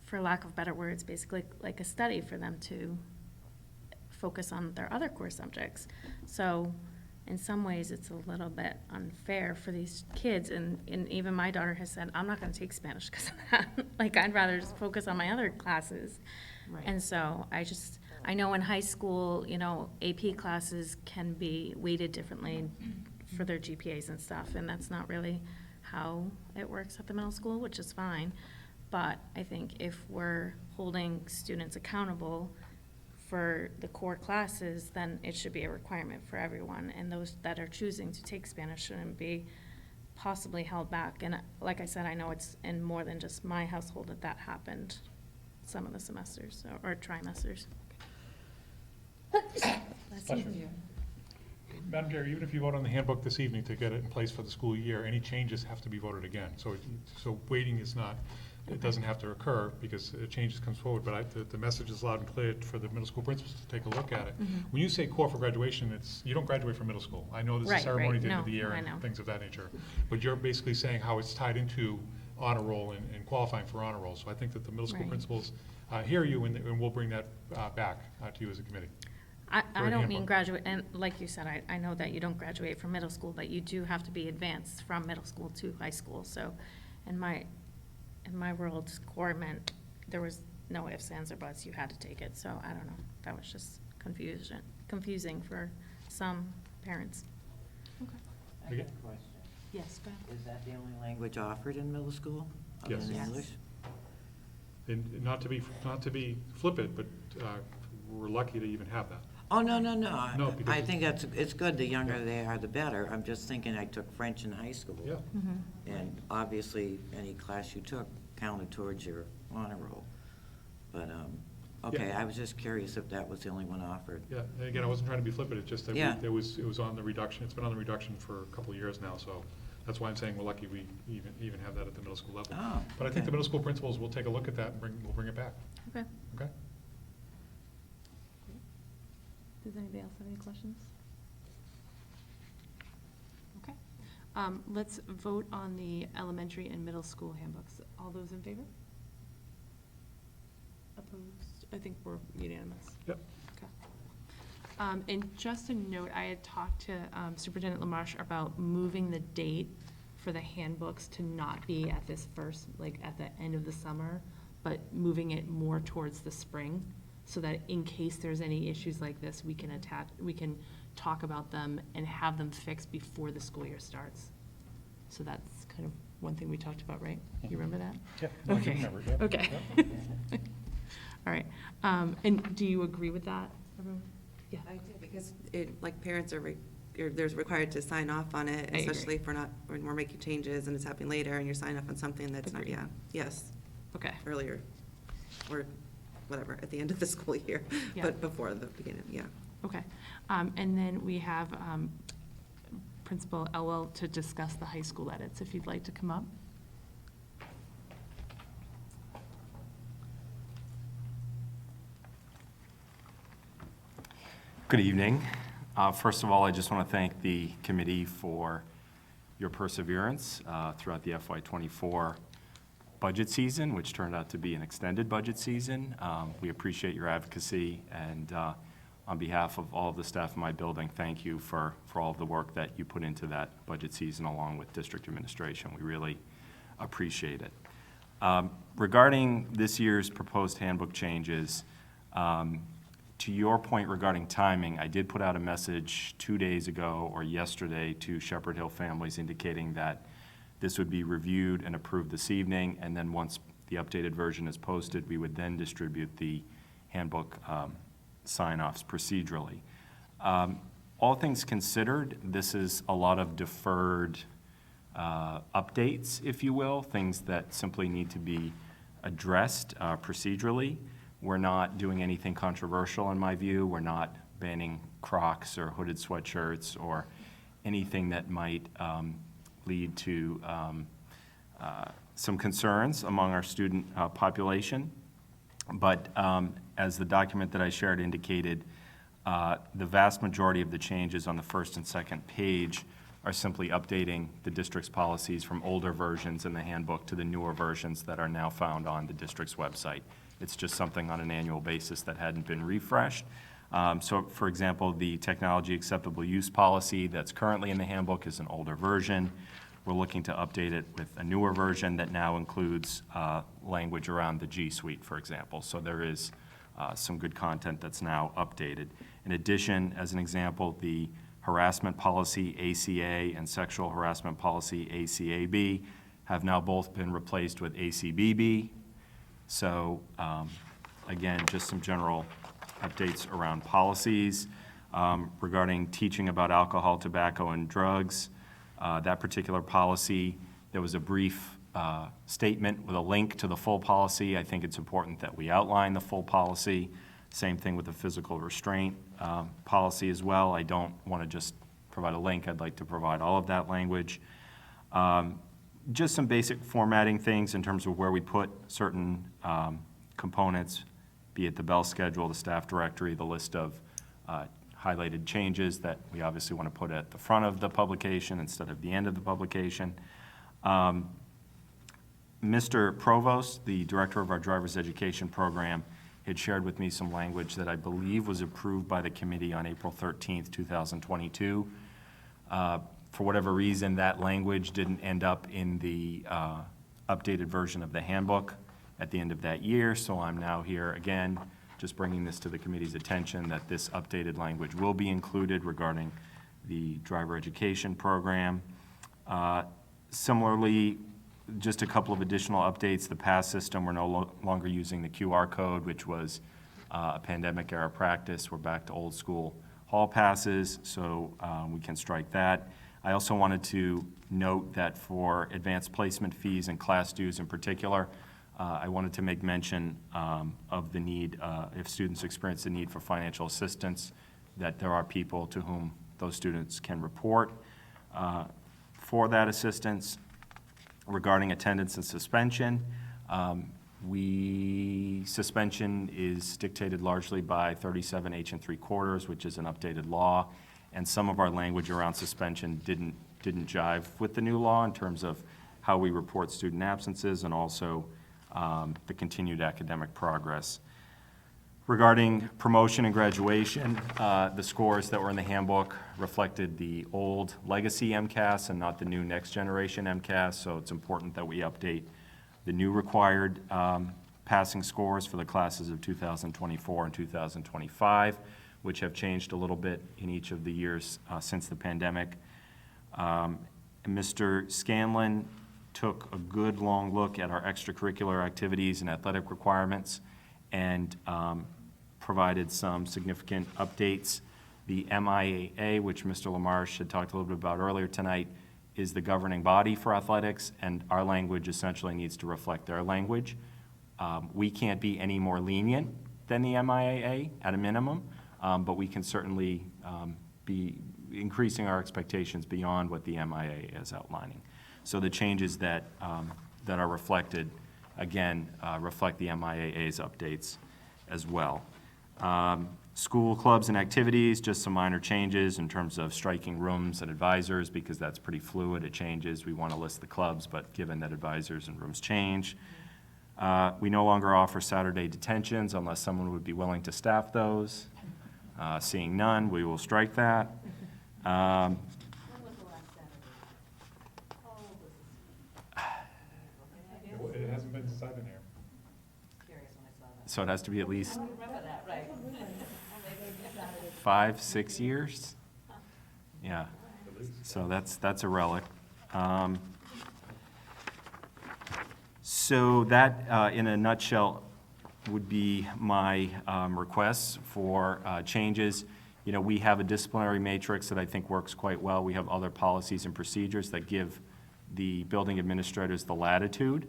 for lack of better words, basically like a study for them to focus on their other core subjects. So in some ways, it's a little bit unfair for these kids, and even my daughter has said, I'm not gonna take Spanish because of that. Like, I'd rather just focus on my other classes. Right. And so I know in high school, you know, AP classes can be weighted differently for their GPAs and stuff, and that's not really how it works at the middle school, which is fine. But I think if we're holding students accountable for the core classes, then it should be a requirement for everyone, and those that are choosing to take Spanish shouldn't be possibly held back. And like I said, I know it's in more than just my household that happened some of the semesters or trimesters. Madam Chair, even if you vote on the handbook this evening to get it in place for the school year, any changes have to be voted again. So waiting is not, it doesn't have to occur because changes comes forward, but the message is loud and clear for the middle school principals to take a look at it. When you say core for graduation, you don't graduate from middle school. I know there's a Right, ceremony at the end no, of the year I know. and things of that nature. But you're basically saying how it's tied into honor roll and qualifying for honor roll. So I think that the middle school Right. principals hear you, and we'll bring that back to you as a committee. For I a don't mean handbook. graduate, and like you said, I know that you don't graduate from middle school, but you do have to be advanced from middle school to high school, so in my world, core meant there was no ifs, ands, or buts, you had to take it, so I don't know, that was just confusing for some parents. I got a question. Yes, go ahead. Is that the only language offered in middle school? other Yes. than Yes. English? And not to be flippant, but we're lucky to even have that. Oh, no, no, no. No, because I think it's good. The younger they are, the better. I'm just thinking I took French in high school. Yeah. And obviously, any class you took counted towards your honor roll. But, okay, Yeah. I was just curious if that was the only one offered. Yeah, and again, I wasn't trying to be flippant, it's just that Yeah. it was on the reduction, it's been on the reduction for a couple of years now, so that's why I'm saying we're lucky we even have that at the middle school level. Oh, But I think okay. the middle school principals will take a look at that and we'll bring it back, Okay. okay? Does anybody else have any questions? Okay. Let's vote on the elementary and middle school handbooks. All those in favor? Opposed? I think we're unanimous. Yep. Okay. And just a note, I had talked to Superintendent Lamarche about moving the date for the handbooks to not be at this first, like at the end of the summer, but moving it more towards the spring, so that in case there's any issues like this, we can talk about them and have them fixed before the school year starts. So that's kind of one thing we talked about, right? You remember that? Yeah. Okay. Okay. All right. And do you agree with that, everyone? Yeah. I do, because it, like, parents are, there's required to sign off on it, I agree. especially if when we're making changes and it's happening later and you're signing off on something that's not, Agreed. yeah, yes, Okay. earlier, or whatever, at the end of the school year, Yeah. but before the beginning, yeah. Okay. And then we have Principal Elwell to discuss the high school edits, if you'd like to come up. Good evening. First of all, I just want to thank the committee for your perseverance throughout the FY24 budget season, which turned out to be an extended budget season. We appreciate your advocacy, and on behalf of all of the staff in my building, thank you for all of the work that you put into that budget season along with district administration. We really appreciate it. Regarding this year's proposed handbook changes, to your point regarding timing, I did put out a message 2 days ago or yesterday to Shepherd Hill families indicating that this would be reviewed and approved this evening, and then once the updated version is posted, we would then distribute the handbook sign-offs procedurally. All things considered, this is a lot of deferred updates, if you will, things that simply need to be addressed procedurally. We're not doing anything controversial in my view. We're not banning Crocs or hooded sweatshirts or anything that might lead to some concerns among our student population. But as the document that I shared indicated, the vast majority of the changes on the first and second page are simply updating the district's policies from older versions in the handbook to the newer versions that are now found on the district's website. It's just something on an annual basis that hadn't been refreshed. So, for example, the technology acceptable use policy that's currently in the handbook is an older version. We're looking to update it with a newer version that now includes language around the G Suite, for example. So there is some good content that's now updated. In addition, as an example, the harassment policy ACA and sexual harassment policy ACAB have now both been replaced with ACBB. So again, just some general updates around policies. Regarding teaching about alcohol, tobacco, and drugs, that particular policy, there was a brief statement with a link to the full policy. I think it's important that we outline the full policy. Same thing with the physical restraint policy as well. I don't want to just provide a link. I'd like to provide all of that language. Just some basic formatting things in terms of where we put certain components, be it the bell schedule, the staff directory, the list of highlighted changes that we obviously want to put at the front of the publication instead of the end of the publication. Mr. Provost, the director of our driver's education program, had shared with me some language that I believe was approved by the committee on April 13th, 2022. For whatever reason, that language didn't end up in the updated version of the handbook at the end of that year, so I'm now here again, just bringing this to the committee's attention that this updated language will be included regarding the driver education program. Similarly, just a couple of additional updates. The pass system, we're no longer using the QR code, which was a pandemic era practice. We're back to old school hall passes, so we can strike that. I also wanted to note that for advanced placement fees and class dues in particular, I wanted to make mention of the need, if students experience the need for financial assistance, that there are people to whom those students can report for that assistance. Regarding attendance and suspension, suspension is dictated largely by 37 H and 3/4, which is an updated law, and some of our language around suspension didn't jive with the new law in terms of how we report student absences and also the continued academic progress. Regarding promotion and graduation, the scores that were in the handbook reflected the old legacy MCAS and not the new next generation MCAS, so it's important that we update the new required passing scores for the classes of 2024 and 2025, which have changed a little bit in each of the years since the pandemic. Mr. Scanlon took a good long look at our extracurricular activities and athletic requirements and provided some significant updates. The MIAA, which Mr. LaMarche had talked a little bit about earlier tonight, is the governing body for athletics, and our language essentially needs to reflect their language. We can't be any more lenient than the MIAA at a minimum, but we can certainly be increasing our expectations beyond what the MIAA is outlining. So the changes that are reflected, again, reflect the MIAA's updates as well. School clubs and activities, just some minor changes in terms of striking rooms and advisors, because that's pretty fluid, it changes. We want to list the clubs, but given that advisors and rooms change. We no longer offer Saturday detentions unless someone would be willing to staff those. Seeing none, we will strike that. It hasn't been decided here. So it has to be at least 5, 6 years? Yeah, so that's a relic. So that, in a nutshell, would be my requests for changes. You know, we have a disciplinary matrix that I think works quite well. We have other policies and procedures that give the building administrators the latitude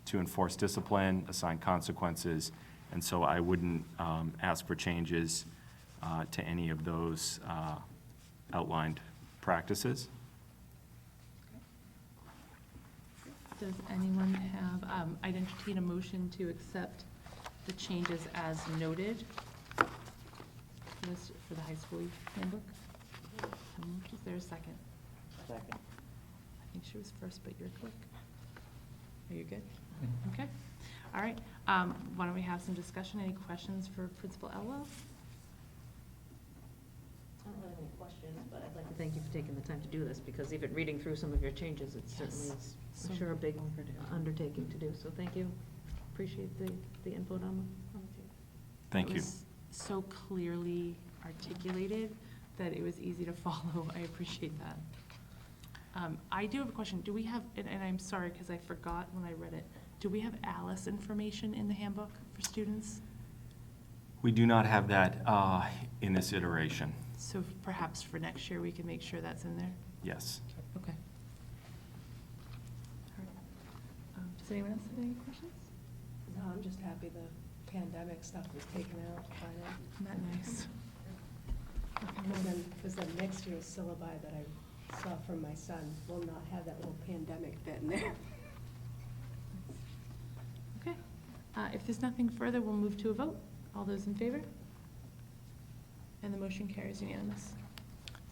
to enforce discipline, assign consequences, and so I wouldn't ask for changes to any of those outlined practices. Does anyone have, I'd entertain a motion to accept the changes as noted for the high school handbook. Is there a second? Second. I think she was first, but you're quick. Are you good? Okay. All right. Why don't we have some discussion? Any questions for Principal Elwell? I don't really have any questions, but I'd like to thank you for taking the time to do this, because even reading through some of your changes, it certainly is, I'm sure, a big undertaking to do. So thank you. Appreciate the input on the Thank It you. was so clearly articulated that it was easy to follow. I appreciate that. I do have a question. Do we have, and I'm sorry because I forgot when I read it, do we have ALICE information in the handbook for students? We do not have that in this iteration. So perhaps for next year, we can make sure that's in there? Yes. Okay. All right. Does anyone else have any questions? No, I'm just happy the pandemic stuff was taken out finally. Isn't that nice? Because then next year's syllabi that I saw from my son will not have that little pandemic bit in there. Okay. If there's nothing further, we'll move to a vote. All those in favor? And the motion carries unanimous.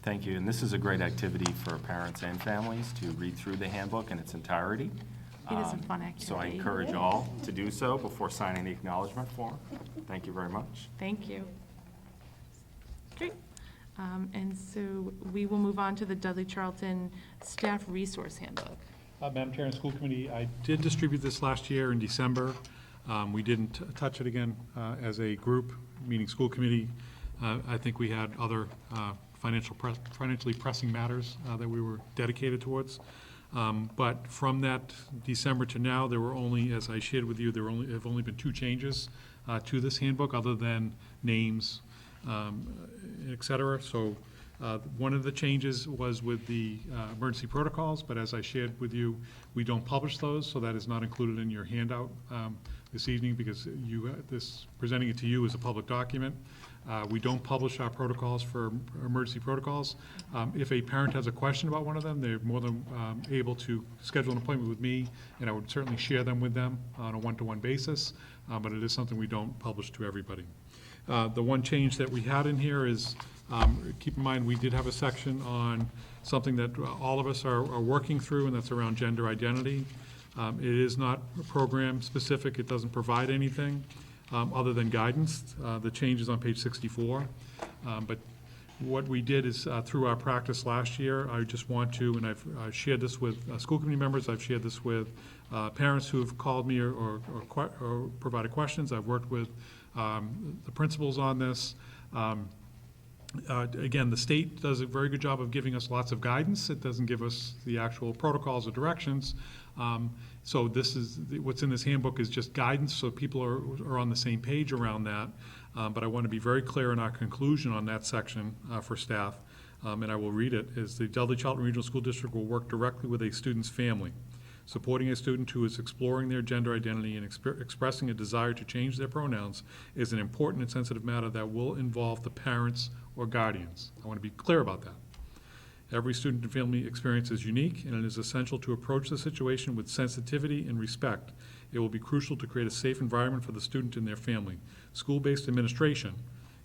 Thank you. And this is a great activity for parents and families to read through the handbook in its entirety. It is a fun activity. So I encourage all to do so before signing the acknowledgement form. Thank you very much. Thank you. Great. And so we will move on to the Dudley Charlton Staff Resource Handbook. Madam Chair and School Committee, I did distribute this last year in December. We didn't touch it again as a group, meaning school committee. I think we had other financially pressing matters that we were dedicated towards. But from that December to now, there were only, as I shared with you, have only been 2 changes to this handbook, other than names, et cetera. So one of the changes was with the emergency protocols, but as I shared with you, we don't publish those, so that is not included in your handout this evening, because presenting it to you is a public document. We don't publish our protocols for emergency protocols. If a parent has a question about one of them, they're more than able to schedule an appointment with me, and I would certainly share them with them on a one-to-one basis, but it is something we don't publish to everybody. The one change that we had in here is, keep in mind, we did have a section on something that all of us are working through, and that's around gender identity. It is not program-specific. It doesn't provide anything other than guidance. The change is on page 64. But what we did is, through our practice last year, I just want to, and I've shared this with school committee members, I've shared this with parents who have called me or provided questions. I've worked with the principals on this. Again, the state does a very good job of giving us lots of guidance. It doesn't give us the actual protocols or directions. So this is, what's in this handbook is just guidance, so people are on the same page around that. But I want to be very clear in our conclusion on that section for staff, and I will read it, is the Dudley Charlton Regional School District will work directly with a student's family. Supporting a student who is exploring their gender identity and expressing a desire to change their pronouns is an important and sensitive matter that will involve the parents or guardians. I want to be clear about that. Every student and family experience is unique, and it is essential to approach the situation with sensitivity and respect. It will be crucial to create a safe environment for the student and their family. School-based administration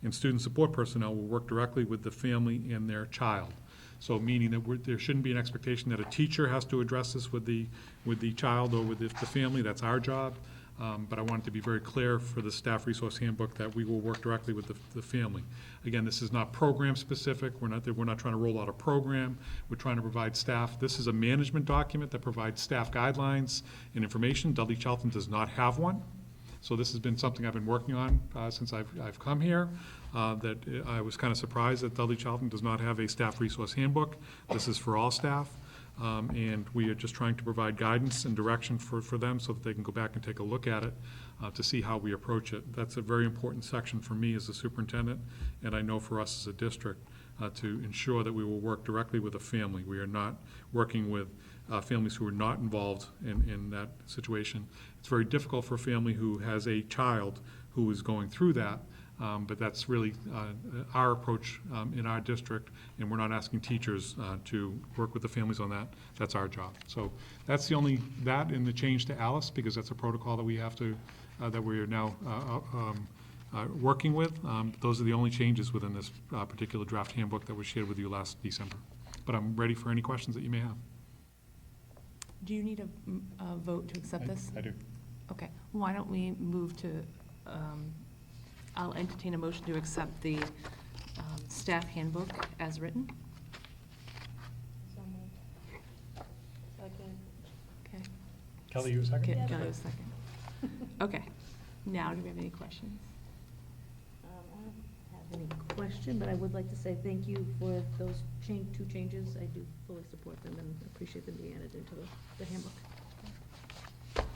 and student support personnel will work directly with the family and their child. So meaning that there shouldn't be an expectation that a teacher has to address this with the child or with the family. That's our job. But I want it to be very clear for the staff resource handbook that we will work directly with the family. Again, this is not program specific. We're not trying to roll out a program. We're trying to provide staff. This is a management document that provides staff guidelines and information. Dudley Charlton does not have one. So this has been something I've been working on since I've come here. That I was kind of surprised that Dudley Charlton does not have a staff resource handbook. This is for all staff. And we are just trying to provide guidance and direction for them so that they can go back and take a look at it to see how we approach it. That's a very important section for me as a superintendent, and I know for us as a district to ensure that we will work directly with a family. We are not working with families who are not involved in that situation. It's very difficult for a family who has a child who is going through that. But that's really our approach in our district, and we're not asking teachers to work with the families on that. That's our job. So that's the only, that and the change to Alice, because that's a protocol that we have to, that we are now working with. Those are the only changes within this particular draft handbook that was shared with you last December. But I'm ready for any questions that you may have. Do you need a vote to accept this? I do. Okay, why don't we move to, I'll entertain a motion to accept the staff handbook as written. Okay. Kelly, you a second? Kelly, a second. Okay, now do we have any questions? I don't have any question, but I would like to say thank you for those two changes. I do fully support them and appreciate them being added into the handbook.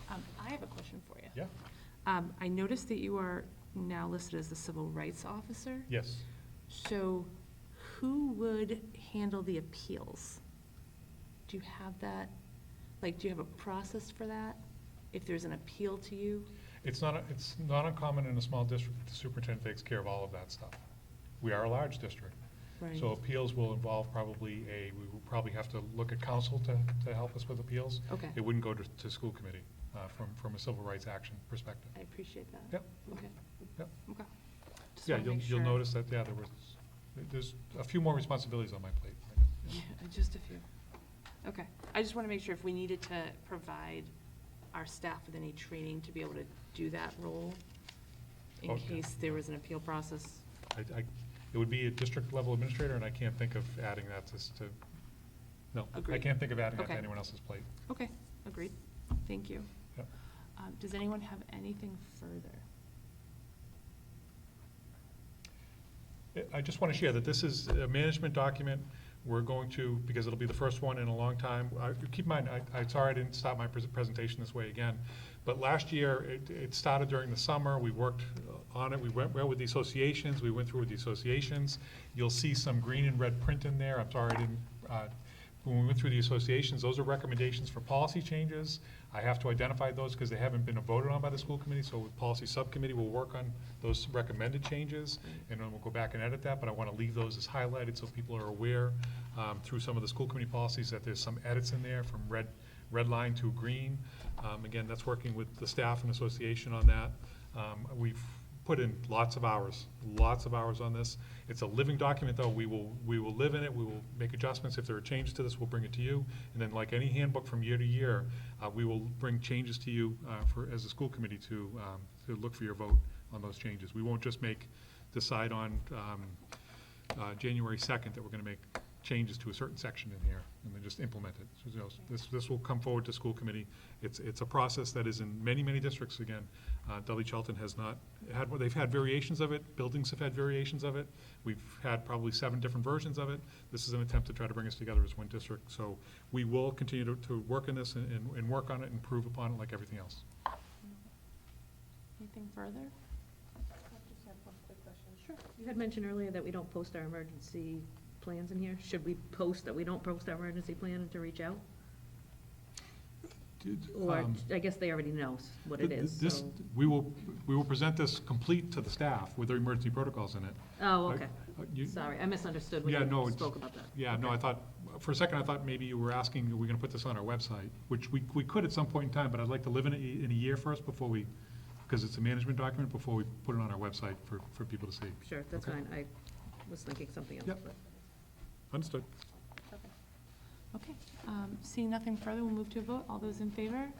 I have a question for you. Yeah. I noticed that you are now listed as the civil rights officer. Yes. So who would handle the appeals? Do you have that? Like, do you have a process for that? If there's an appeal to you? It's not uncommon in a small district that the superintendent takes care of all of that stuff. We are a large district. Right. So appeals will involve probably we will probably have to look at counsel to help us with appeals. Okay. It wouldn't go to school committee from a civil rights action perspective. I appreciate that. Yep. Okay. Yep. Okay. Just Yeah, wanna make you'll sure. notice that, yeah, there's a few more responsibilities on my plate. Yeah, just a few. Okay. I just want to make sure if we needed to provide our staff with any training to be able to do that role in Okay. case there was an appeal process. It would be a district level administrator, and I can't think of adding that no, I Agreed. can't think of adding that to Okay. anyone else's plate. Okay, agreed. Thank you. Yep. Does anyone have anything further? I just want to share that this is a management document. We're going to, because it'll be the first one in a long time, keep in mind, I'm sorry I didn't start my presentation this way again, but last year, it started during the summer, we worked on it, we went with the associations, we went through with the associations. You'll see some green and red print in there, I'm sorry I didn't, when we went through the associations, those are recommendations for policy changes. I have to identify those because they haven't been voted on by the school committee, so the policy subcommittee will work on those recommended changes, and then we'll go back and edit that, but I want to leave those as highlighted so people are aware through some of the school committee policies that there's some edits in there from red line to green. Again, that's working with the staff and association on that. We've put in lots of hours on this. It's a living document, though. We will live in it. We will make adjustments. If there are changes to this, we'll bring it to you. And then, like any handbook from year to year, we will bring changes to you as a school committee to look for your vote on those changes. We won't just decide on January 2nd that we're going to make changes to a certain section in here and then just implement it. So, you know, this will come forward to school committee. It's a process that is in many, many districts. Again, Dudley Charlton has not had, they've had variations of it. Buildings have had variations of it. We've had probably 7 different versions of it. This is an attempt to try to bring us together as one district. So we will continue to work in this and work on it and improve upon it like everything else. Anything further? Sure. You had mentioned earlier that we don't post our emergency plans in here. Should we post that we don't post our emergency plan and to reach out? Or, I guess they already know what it is, This, so. we will present this complete to the staff with their emergency protocols in it. Oh, okay. You- Sorry, I misunderstood when Yeah, no, you it's- spoke about that. Yeah, no, I thought, for a second, I thought maybe you were asking, are we gonna put this on our website? Which we could at some point in time, but I'd like to live in it in a year first before because it's a management document, before we put it on our website for people to see. Sure, that's Okay. fine. I was thinking something else, Yep. but. Understood. Okay, seeing nothing further, we'll move to a vote. All those in favor?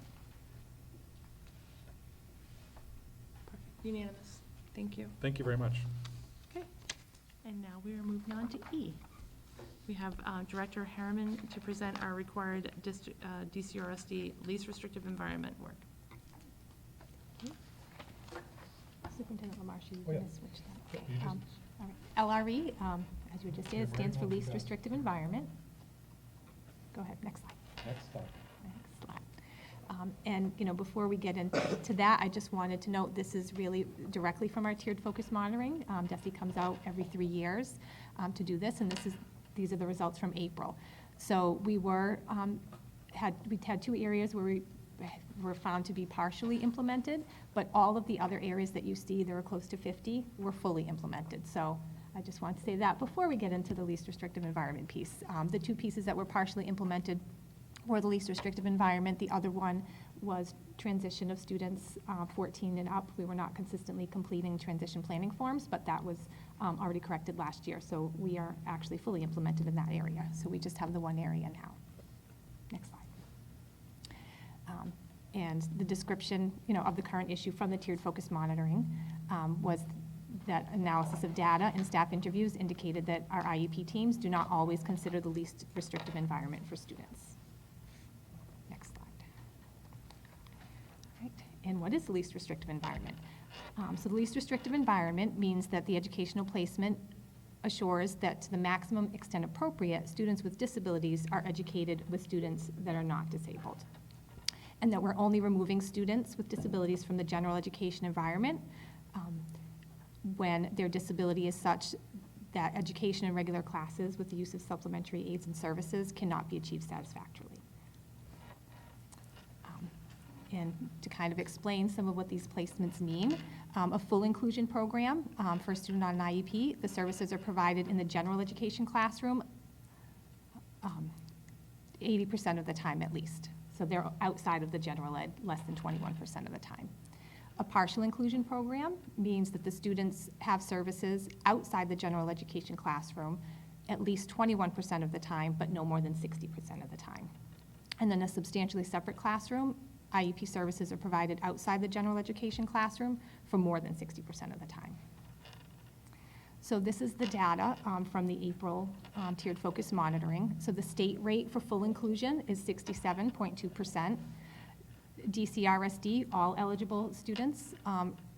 Perfect. Unanimous. Thank you. Thank you very much. Okay, and now we are moving on to E. We have Director Harriman to present our required DCRSD least restrictive environment work. Superintendent Lamarche, you Oh, yeah. want to switch that? Yeah, you just- All right. LRE, as you just did, stands for Least Restrictive Environment. Go ahead, next slide. Next slide. Next slide. And, you know, before we get into that, I just wanted to note, this is really directly from our tiered focus monitoring. DESI comes out every 3 years to do this, and these are the results from April. So we had 2 areas where we were found to be partially implemented, but all of the other areas that you see, there are close to 50, were fully implemented. So I just want to say that before we get into the least restrictive environment piece. The 2 pieces that were partially implemented were the least restrictive environment. The other one was transition of students 14 and up. We were not consistently completing transition planning forms, but that was already corrected last year. So we are actually fully implemented in that area. So we just have the 1 area now. Next slide. And the description, you know, of the current issue from the tiered focus monitoring was that analysis of data and staff interviews indicated that our IEP teams do not always consider the least restrictive environment for students. Next slide. All right. And what is the least restrictive environment? So the least restrictive environment means that the educational placement assures that to the maximum extent appropriate, students with disabilities are educated with students that are not disabled. And that we're only removing students with disabilities from the general education environment when their disability is such that education in regular classes with the use of supplementary aids and services cannot be achieved satisfactorily. And to kind of explain some of what these placements mean, a full inclusion program for a student on an IEP, the services are provided in the general education classroom 80% of the time at least. So they're outside of the general ed less than 21% of the time. A partial inclusion program means that the students have services outside the general education classroom at least 21% of the time, but no more than 60% of the time. And then a substantially separate classroom IEP services are provided outside the general education classroom for more than 60% of the time. So this is the data from the April tiered focus monitoring. So the state rate for full inclusion is 67.2%. DCRSD, all eligible students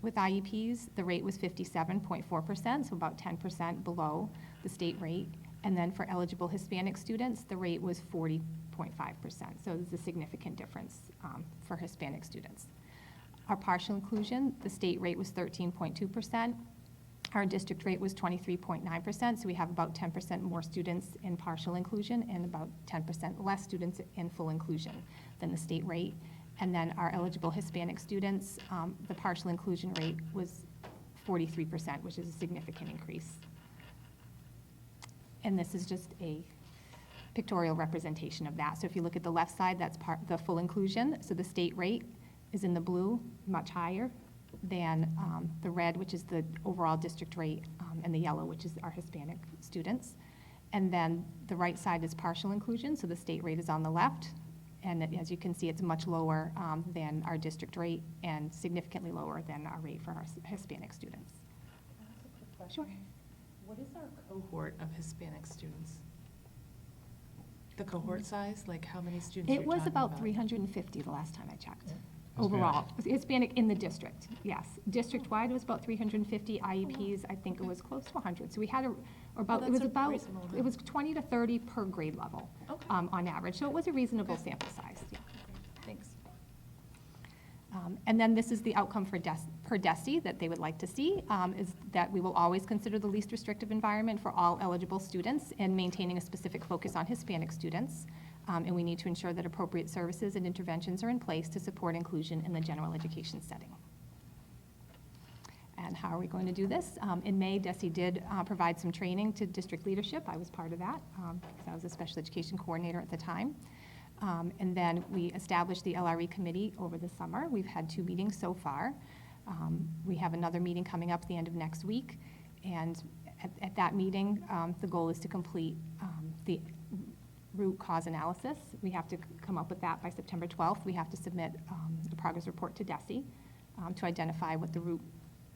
with IEPs, the rate was 57.4%, so about 10% below the state rate. And then for eligible Hispanic students, the rate was 40.5%. So there's a significant difference for Hispanic students. Our partial inclusion, the state rate was 13.2%. Our district rate was 23.9%, so we have about 10% more students in partial inclusion and about 10% less students in full inclusion than the state rate. And then our eligible Hispanic students, the partial inclusion rate was 43%, which is a significant increase. And this is just a pictorial representation of that. So if you look at the left side, that's the full inclusion. So the state rate is in the blue, much higher than the red, which is the overall district rate, and the yellow, which is our Hispanic students. And then the right side is partial inclusion, so the state rate is on the left. And as you can see, it's much lower than our district rate and significantly lower than our rate for our Hispanic students. Sure. What is our cohort of Hispanic students? The cohort size, like how many students It was about 350 the last time I checked. Hispanic. Overall, Hispanic in the district, yes. District-wide, it was about 350. IEPs, I think it was close to 100. So we had that's a reasonable it was 20 to 30 per grade level Okay. on average. So it was a reasonable Okay. sample size, yeah. Thanks. And then this is the outcome for per DESI that they would like to see, is that we will always consider the least restrictive environment for all eligible students and maintaining a specific focus on Hispanic students. And we need to ensure that appropriate services and interventions are in place to support inclusion in the general education setting. And how are we going to do this? In May, DESI did provide some training to district leadership. I was part of that because I was a special education coordinator at the time. And then we established the LRE committee over the summer. We've had 2 meetings so far. We have another meeting coming up at the end of next week. And at that meeting, the goal is to complete the root cause analysis. We have to come up with that by September 12th. We have to submit a progress report to DESI to identify what the root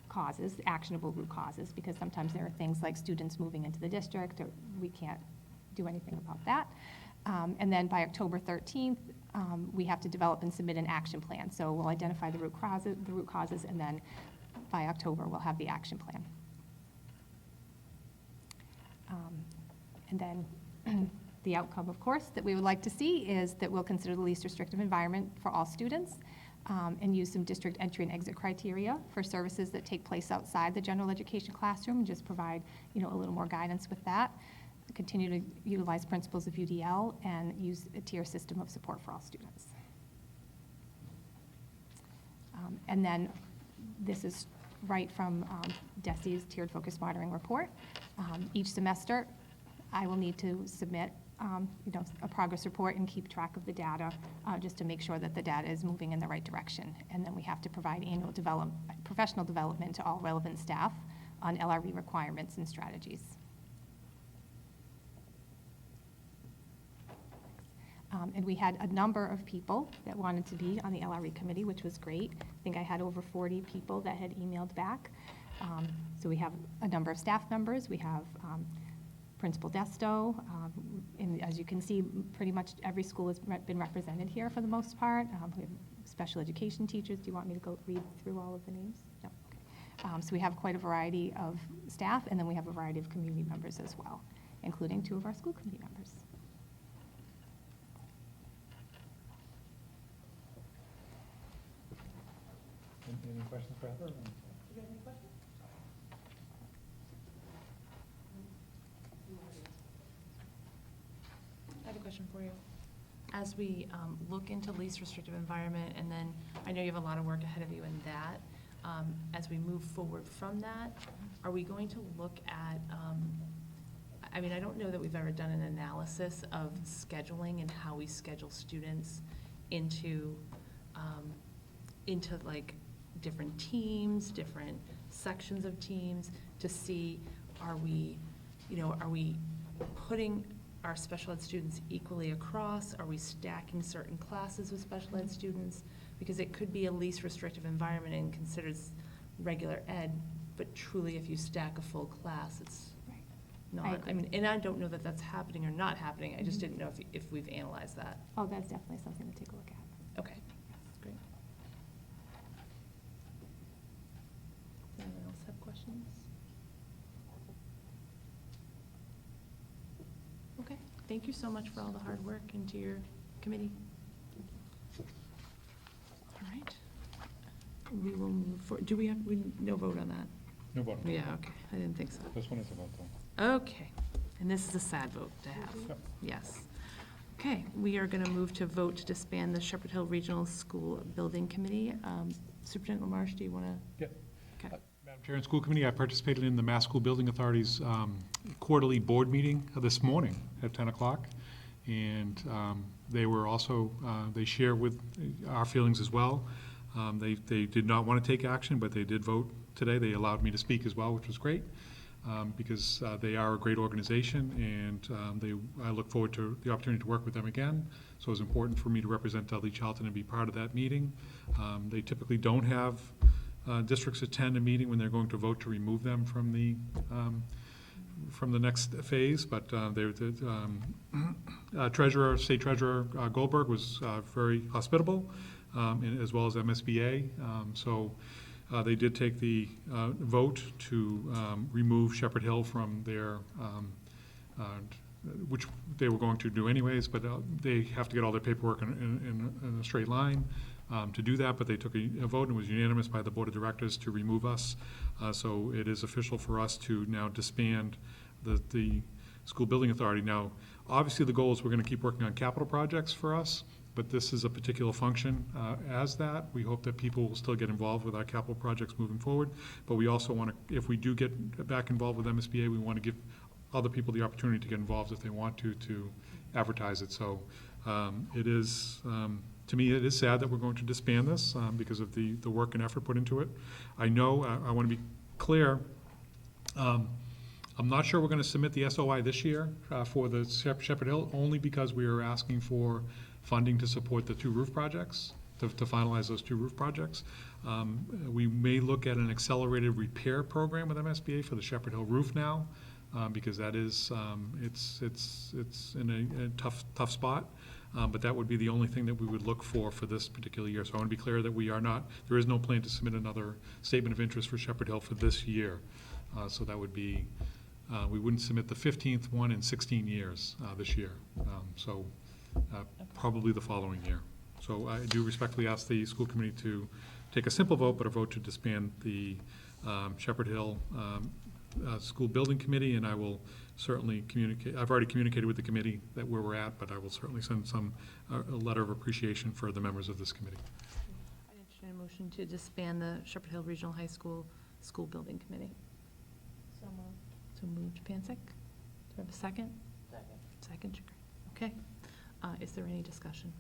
causes, actionable root causes, because sometimes there are things like students moving into the district, or we can't do anything about that. And then by October 13th, we have to develop and submit an action plan. So we'll identify the root causes, and then by October, we'll have the action plan. And then the outcome, of course, that we would like to see is that we'll consider the least restrictive environment for all students and use some district entry and exit criteria for services that take place outside the general education classroom, and just provide, a little more guidance with that. Continue to utilize principles of UDL and use a tier system of support for all students. And then this is right from DESI's tiered focus monitoring report. Each semester, I will need to submit a progress report and keep track of the data just to make sure that the data is moving in the right direction. And then we have to provide annual professional development to all relevant staff on LRE requirements and strategies. And we had a number of people that wanted to be on the LRE committee, which was great. I think I had over 40 people that had emailed back. So we have a number of staff members. We have Principal Desto. And as you can see, pretty much every school has been represented here for the most part. We have special education teachers. Do you want me to go read through all of the names? No. Okay. So we have quite a variety of staff, and then we have a variety of community members as well, including 2 of our school committee members. Any questions for Heather? I have a question for you. As we look into least restrictive environment, and then I know you have a lot of work ahead of you in that, as we move forward from that, are we going to look at, I don't know that we've ever done an analysis of scheduling and how we schedule students into like different teams, different sections of teams, to see, are we putting our special ed students equally across? Are we stacking certain classes with special ed students? because it could be a least restrictive environment and considered regular ed, but truly if you stack a full class, it's Right. not, agree. I mean, and I don't know that that's happening or not happening, I just Mhm. didn't know if we've analyzed that. Oh, that's definitely something to take a look at. Okay, that's great. Does anyone else have questions? Okay, thank you so much for all the hard work and to your committee. All right. We will move for, do we have, no vote on that? No vote. Yeah, okay, I didn't think so. This one is a vote, though. Okay, and this is a sad vote to have, Yep. yes. Okay, we are gonna move to vote to disband the Shepherd Hill Regional School Building Committee. Superintendent LaMarche, do you wanna? Yeah. Okay. Madam Chair and School Committee, I participated in the Mass School Building Authority's quarterly board meeting this morning at 10 o'clock. And they were also, they share with our feelings as well. They did not want to take action, but they did vote today. They allowed me to speak as well, which was great, because they are a great organization, and I look forward to the opportunity to work with them again. So it was important for me to represent Dudley Charlton and be part of that meeting. They typically don't have districts attend a meeting when they're going to vote to remove them from the next phase, but Treasurer, State Treasurer Goldberg was very hospitable, as well as MSBA. So they did take the vote to remove Shepherd Hill from their, which they were going to do anyways, but they have to get all their paperwork in a straight line to do that, but they took a vote and it was unanimous by the Board of Directors to remove us. So it is official for us to now disband the School Building Authority. Now, obviously, the goal is we're going to keep working on capital projects for us, but this is a particular function as that. We hope that people will still get involved with our capital projects moving forward, but we also want to, if we do get back involved with MSBA, we want to give other people the opportunity to get involved if they want to advertise it. So it is, to me, it is sad that we're going to disband this because of the work and effort put into it. I know, I want to be clear, I'm not sure we're going to submit the SOI this year for the Shepherd Hill, only because we are asking for funding to support the two roof projects, to finalize those two roof projects. We may look at an accelerated repair program with MSBA for the Shepherd Hill roof now, because that is, it's in a tough spot. But that would be the only thing that we would look for this particular year. So I want to be clear that we are not, there is no plan to submit another statement of interest for Shepherd Hill for this year. So that would be, we wouldn't submit the 15th one in 16 years this year. Probably the following year. So I do respectfully ask the school committee to take a simple vote, but a vote to disband the Shepherd Hill School Building Committee, and I will certainly communicate, I've already communicated with the committee that where we're at, but I will certainly send a letter of appreciation for the members of this committee. I entertain a motion to disband the Shepherd Hill Regional High School School Building Committee. So moved. So moved, Pansick. Do I have a second? Second. Second, Chagrin. Okay. Is there any discussion?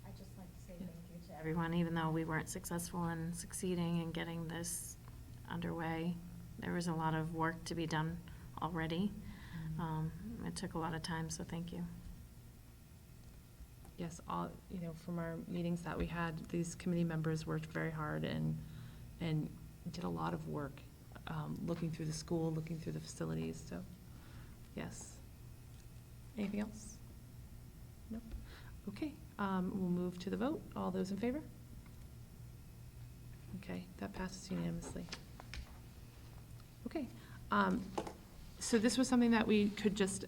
I'd just like to say thank you to everyone, even though we weren't successful in succeeding in getting this underway. There was a lot of work to be done already. It took a lot of time, so thank you. Yes, from our meetings that we had, these committee members worked very hard and did a lot of work, looking through the school, looking through the facilities, so, yes. Anything else? No? Okay, we'll move to the vote. All those in favor? Okay, that passes unanimously. Okay, so this was something that we could just,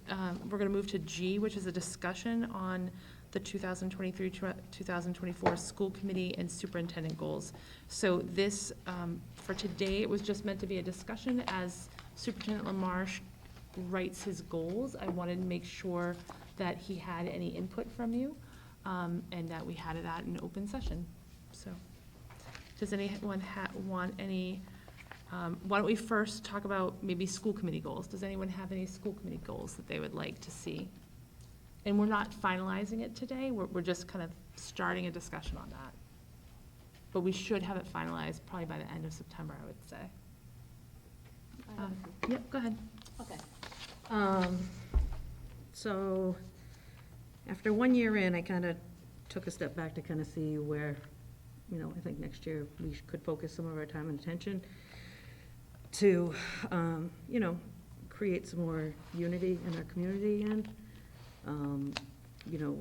we're gonna move to G, which is a discussion on the 2023-2024 school committee and superintendent goals. So this, for today, it was just meant to be a discussion as Superintendent LaMarche writes his goals. I wanted to make sure that he had any input from you, and that we had it at an open session. So, does anyone want any, why don't we first talk about maybe school committee goals? Does anyone have any school committee goals that they would like to see? And we're not finalizing it today, we're just kind of starting a discussion on that. But we should have it finalized probably by the end of September, I would say. Yep, go ahead. Okay. So, after 1 year in, I kind of took a step back to kind of see where, you know, I think next year we could focus some of our time and attention to, you know, create some more unity in our community and, you know,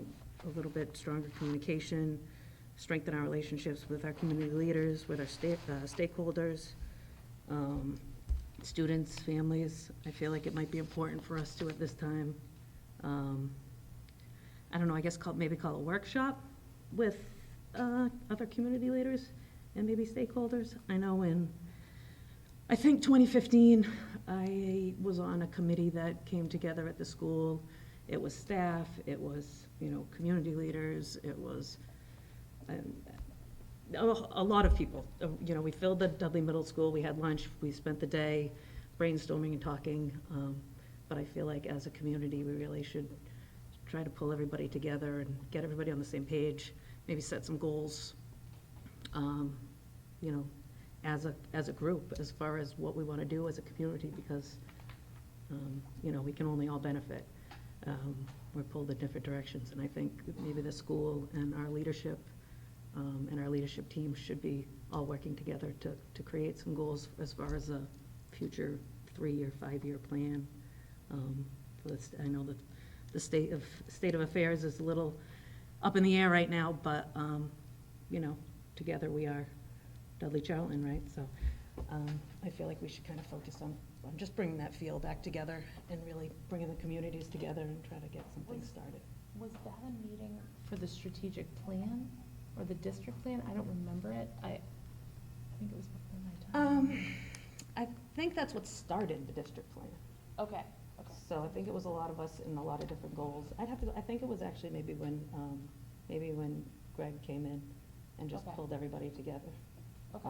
a little bit stronger communication, strengthen our relationships with our community leaders, with our stakeholders, students, families. I feel like it might be important for us to, at this time, I don't know, I guess maybe call a workshop with other community leaders and maybe stakeholders. I know I think 2015, I was on a committee that came together at the school. It was staff, it was, you know, community leaders, it was a lot of people. You know, we filled the Dudley Middle School, we had lunch, we spent the day brainstorming and talking. But I feel like as a community, we really should try to pull everybody together and get everybody on the same page, maybe set some goals, you know, as a group, as far as what we want to do as a community, because, you know, we can only all benefit. We're pulled in different directions, and I think maybe the school and our leadership team should be all working together to create some goals as far as a future 3-year, 5-year plan. I know that the state of affairs is a little up in the air right now, but, you know, together we are Dudley Charlton, right? So I feel like we should kind of focus on just bringing that feel back together and really bringing the communities together and try to get something started. Was that a meeting for the strategic plan or the district plan? I don't remember it. I think it was before my time. I think that's what started the district plan. Okay. So I think it was a lot of us in a lot of different goals. I think it was actually maybe when Greg came in and just Okay. pulled everybody together. Okay.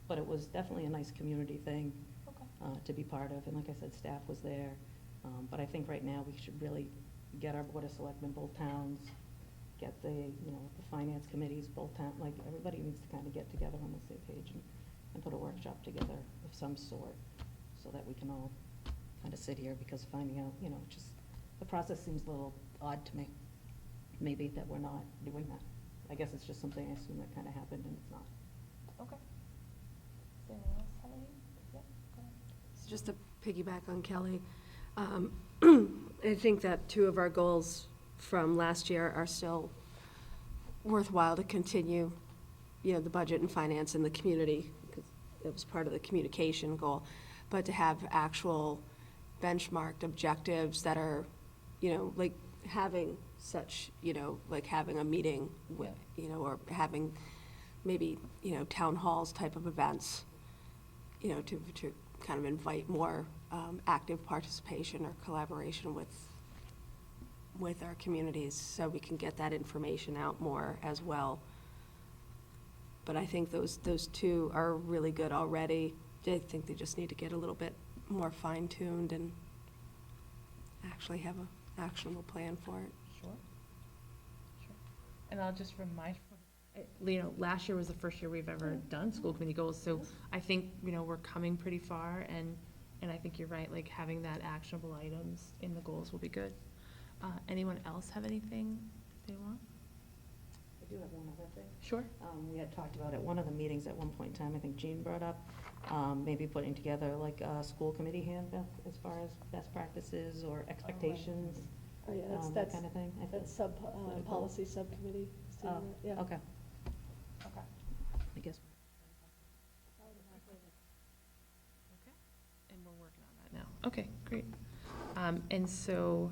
But it was definitely a nice community thing Okay. to be part of, and like I said, staff was there. But I think right now we should really get our Board of Selectmen, both towns, get the, you know, the finance committees, both town, like, everybody needs to kind of get together on the same page and put a workshop together of some sort, so that we can all kind of sit here, because finding out, you know, just, the process seems a little odd to me, maybe, that we're not doing that. I guess it's just something I assume that kind of happened, and it's not. Okay. Does anyone else have any? Yeah, go ahead. So just to piggyback on Kelly, I think that 2 of our goals from last year are still worthwhile to continue, you know, the budget and finance in the community, because it was part of the communication goal, but to have actual benchmarked objectives that are, you know, like having such, you know, like having a meeting with, you know, or having maybe, you know, town halls type of events, you know, to kind of invite more active participation or collaboration with our communities, so we can get that information out more as well. But I think those 2 are really good already. I think they just need to get a little bit more fine-tuned and actually have an actionable plan for it. Sure. And I'll just remind, you know, last year was the first year we've ever done school committee goals, so I think, you know, we're coming pretty far, and I think you're right, like, having that actionable items in the goals will be good. Anyone else have anything they want? I do have one other thing. Sure. We had talked about at one of the meetings at one point in time, I think Jean brought up, maybe putting together like a school committee handbook as far as best practices or expectations, Oh, yeah, that that's, kind of thing. I that's thought- policy subcommittee. is doing Oh, that, yeah. okay, Okay. I guess. And we're working on that now. Okay, great. And so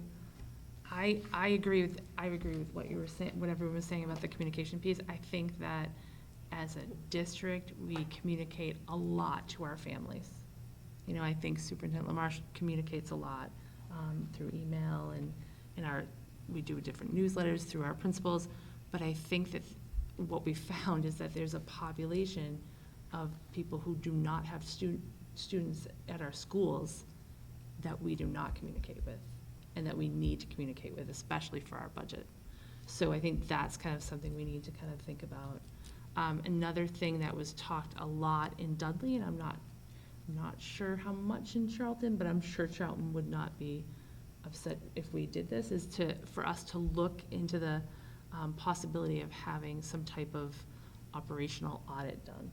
I agree with what you were saying, what everyone was saying about the communication piece. I think that as a district, we communicate a lot to our families. You know, I think Superintendent LaMarche communicates a lot through email and we do different newsletters through our principals. But I think that what we found is that there's a population of people who do not have students at our schools that we do not communicate with and that we need to communicate with, especially for our budget. So I think that's kind of something we need to kind of think about. Another thing that was talked a lot in Dudley, and I'm not sure how much in Charlton, but I'm sure Charlton would not be upset if we did this, is for us to look into the possibility of having some type of operational audit done.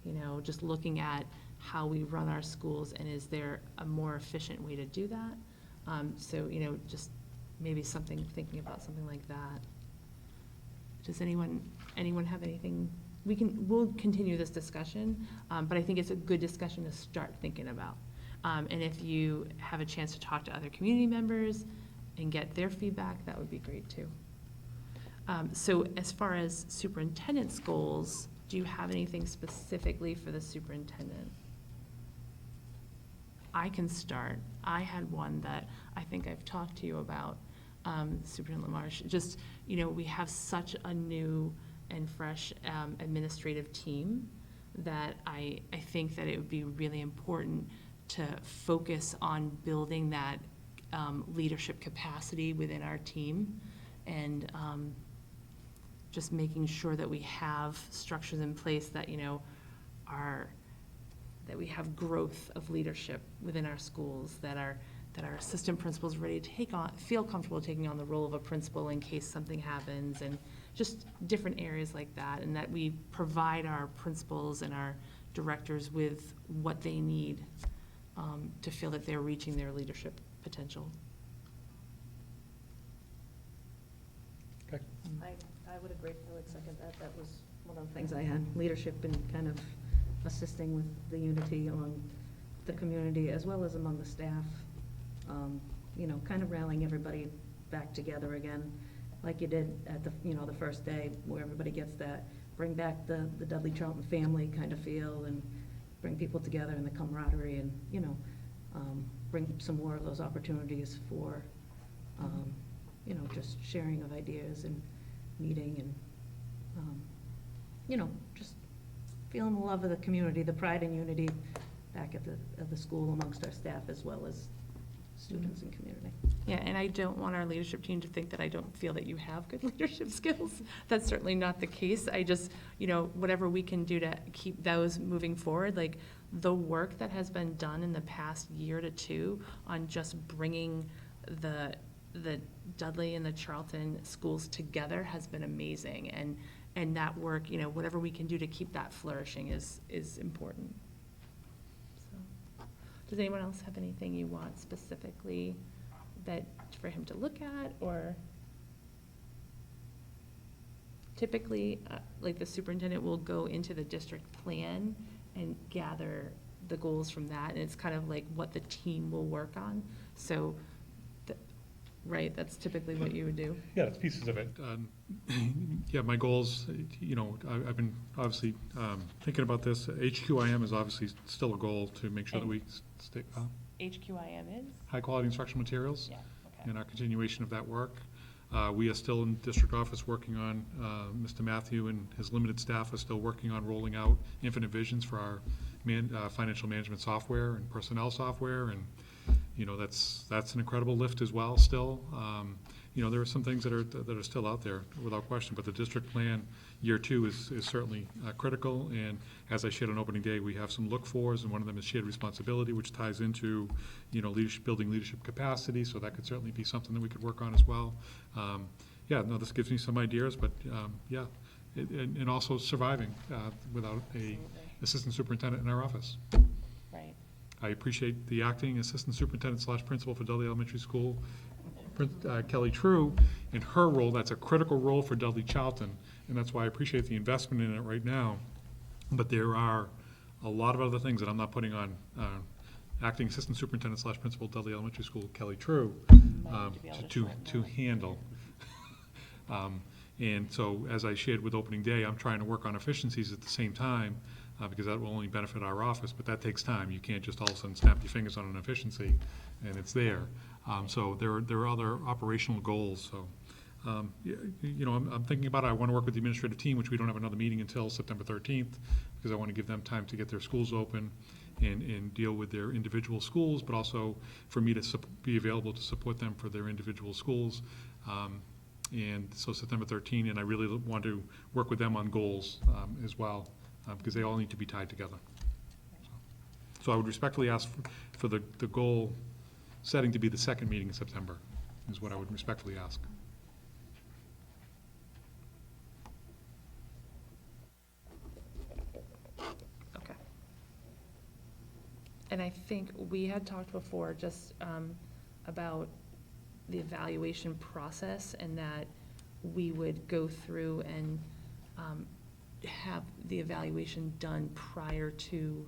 You know, just looking at how we run our schools, and is there a more efficient way to do that? So, you know, just maybe thinking about something like that. Does anyone have anything? We'll continue this discussion, but I think it's a good discussion to start thinking about. And if you have a chance to talk to other community members and get their feedback, that would be great too. So as far as superintendent's goals, do you have anything specifically for the superintendent? I can start. I had one that I think I've talked to you about, Superintendent LaMarche. Just, you know, we have such a new and fresh administrative team that I think that it would be really important to focus on building that leadership capacity within our team, and just making sure that we have structures in place that, you know, that we have growth of leadership within our schools, that our assistant principals ready to feel comfortable taking on the role of a principal in case something happens, and just different areas like that, and that we provide our principals and our directors with what they need to feel that they're reaching their leadership potential. Okay. I would agree, I would second that. That was one of the things I had, leadership and kind of assisting with the unity among the community as well as among the staff. You know, kind of rallying everybody back together again, like you did at the, you know, the first day, where everybody gets that, bring back the Dudley Charlton family kind of feel, and bring people together in the camaraderie, and, you know, bring some more of those opportunities for, you know, just sharing of ideas and meeting, and, you know, just feeling the love of the community, the pride and unity back at the school amongst our staff as well as students and community. Yeah, and I don't want our leadership team to think that I don't feel that you have good leadership skills. That's certainly not the case. I just, you know, whatever we can do to keep those moving forward, like the work that has been done in the past year to two on just bringing the Dudley and the Charlton schools together has been amazing. And that work, you know, whatever we can do to keep that flourishing is important. So, does anyone else have anything you want specifically that for him to look at? Or typically, like the superintendent will go into the district plan and gather the goals from that, and it's kind of like what the team will work on. So, right, that's typically what you would do. Yeah, it's pieces of it. Yeah, my goals, you know, I've been obviously thinking about this. HQIM is obviously still a goal to make sure that we stay, HQIM is? high-quality instructional materials. Yeah, okay. And our continuation of that work. We are still in district office working on, Mr. Matthew and his limited staff are still working on rolling out Infinite Visions for our financial management software and personnel software, and you know, that's an incredible lift as well still. You know, there are some things that are still out there without question, but the district plan year two is certainly critical, and as I shared on opening day, we have some look-fors, and one of them is shared responsibility, which ties into, you know, building leadership capacity, so that could certainly be something that we could work on as well. Yeah, no, this gives me some ideas, but yeah, and also surviving without a assistant superintendent in our office. Right. I appreciate the acting assistant superintendent / principal for Dudley Elementary School, Kelly True, in her role. That's a critical role for Dudley Charlton, and that's why I appreciate the investment in it right now. But there are a lot of other things that I'm not putting on acting assistant superintendent / principal Dudley Elementary School, Kelly True, to handle. And so, as I shared with opening day, I'm trying to work on efficiencies at the same time, because that will only benefit our office, but that takes time. You can't just all of a sudden snap your fingers on an efficiency and it's there. So there are other operational goals. So, you know, I'm thinking about it. I want to work with the administrative team, which we don't have another meeting until September 13th, because I want to give them time to get their schools open and deal with their individual schools, but also for me to be available to support them for their individual schools. And so September 13th, and I really want to work with them on goals as well, because they all need to be tied together. So I would respectfully ask for the goal setting to be the second meeting in September, is what I would respectfully ask. and I think we had talked before just about the evaluation process, and that we would go through and have the evaluation done prior to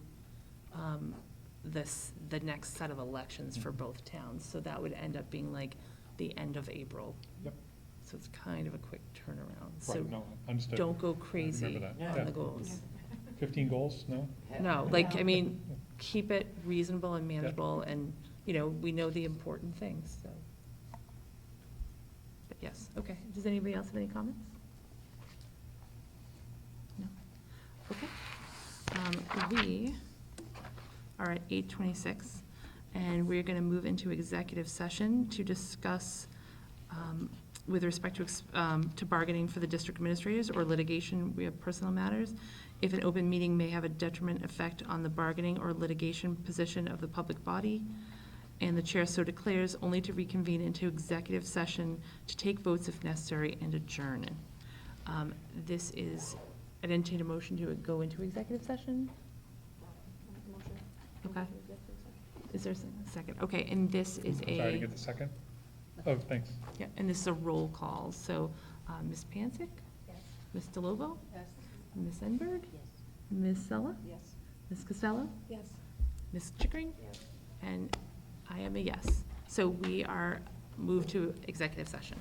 the next set of elections for both towns. So that would end up being like the end of April. Yep. So it's kind of a quick turnaround. So Right, no, understood. don't go crazy remember that. on Yeah. the goals. 15 goals, no? No, like, I mean, keep it reasonable and manageable, and, you know, we know the important things, so. But yes, okay. Does anybody else have any comments? No? Okay. We are at 8:26, and we're going to move into executive session to discuss, with respect to bargaining for the district administrators or litigation, we have personal matters. If an open meeting may have a detriment effect on the bargaining or litigation position of the public body, and the chair so declares, only to reconvene into executive session to take votes if necessary and adjourn. This is, I entertain a motion to go into executive session. Okay. Is there a second? Okay, and this is Sorry to a, get the second. Oh, thanks. yeah, and this is a roll call. So, Ms. Pancic? Yes. Ms. DeLobo? Yes. Ms. Enberg? Yes. Ms. Sella? Yes. Ms. Costello? Yes. Ms. Chickering? Yes. And I am a yes. So we are moved to executive session.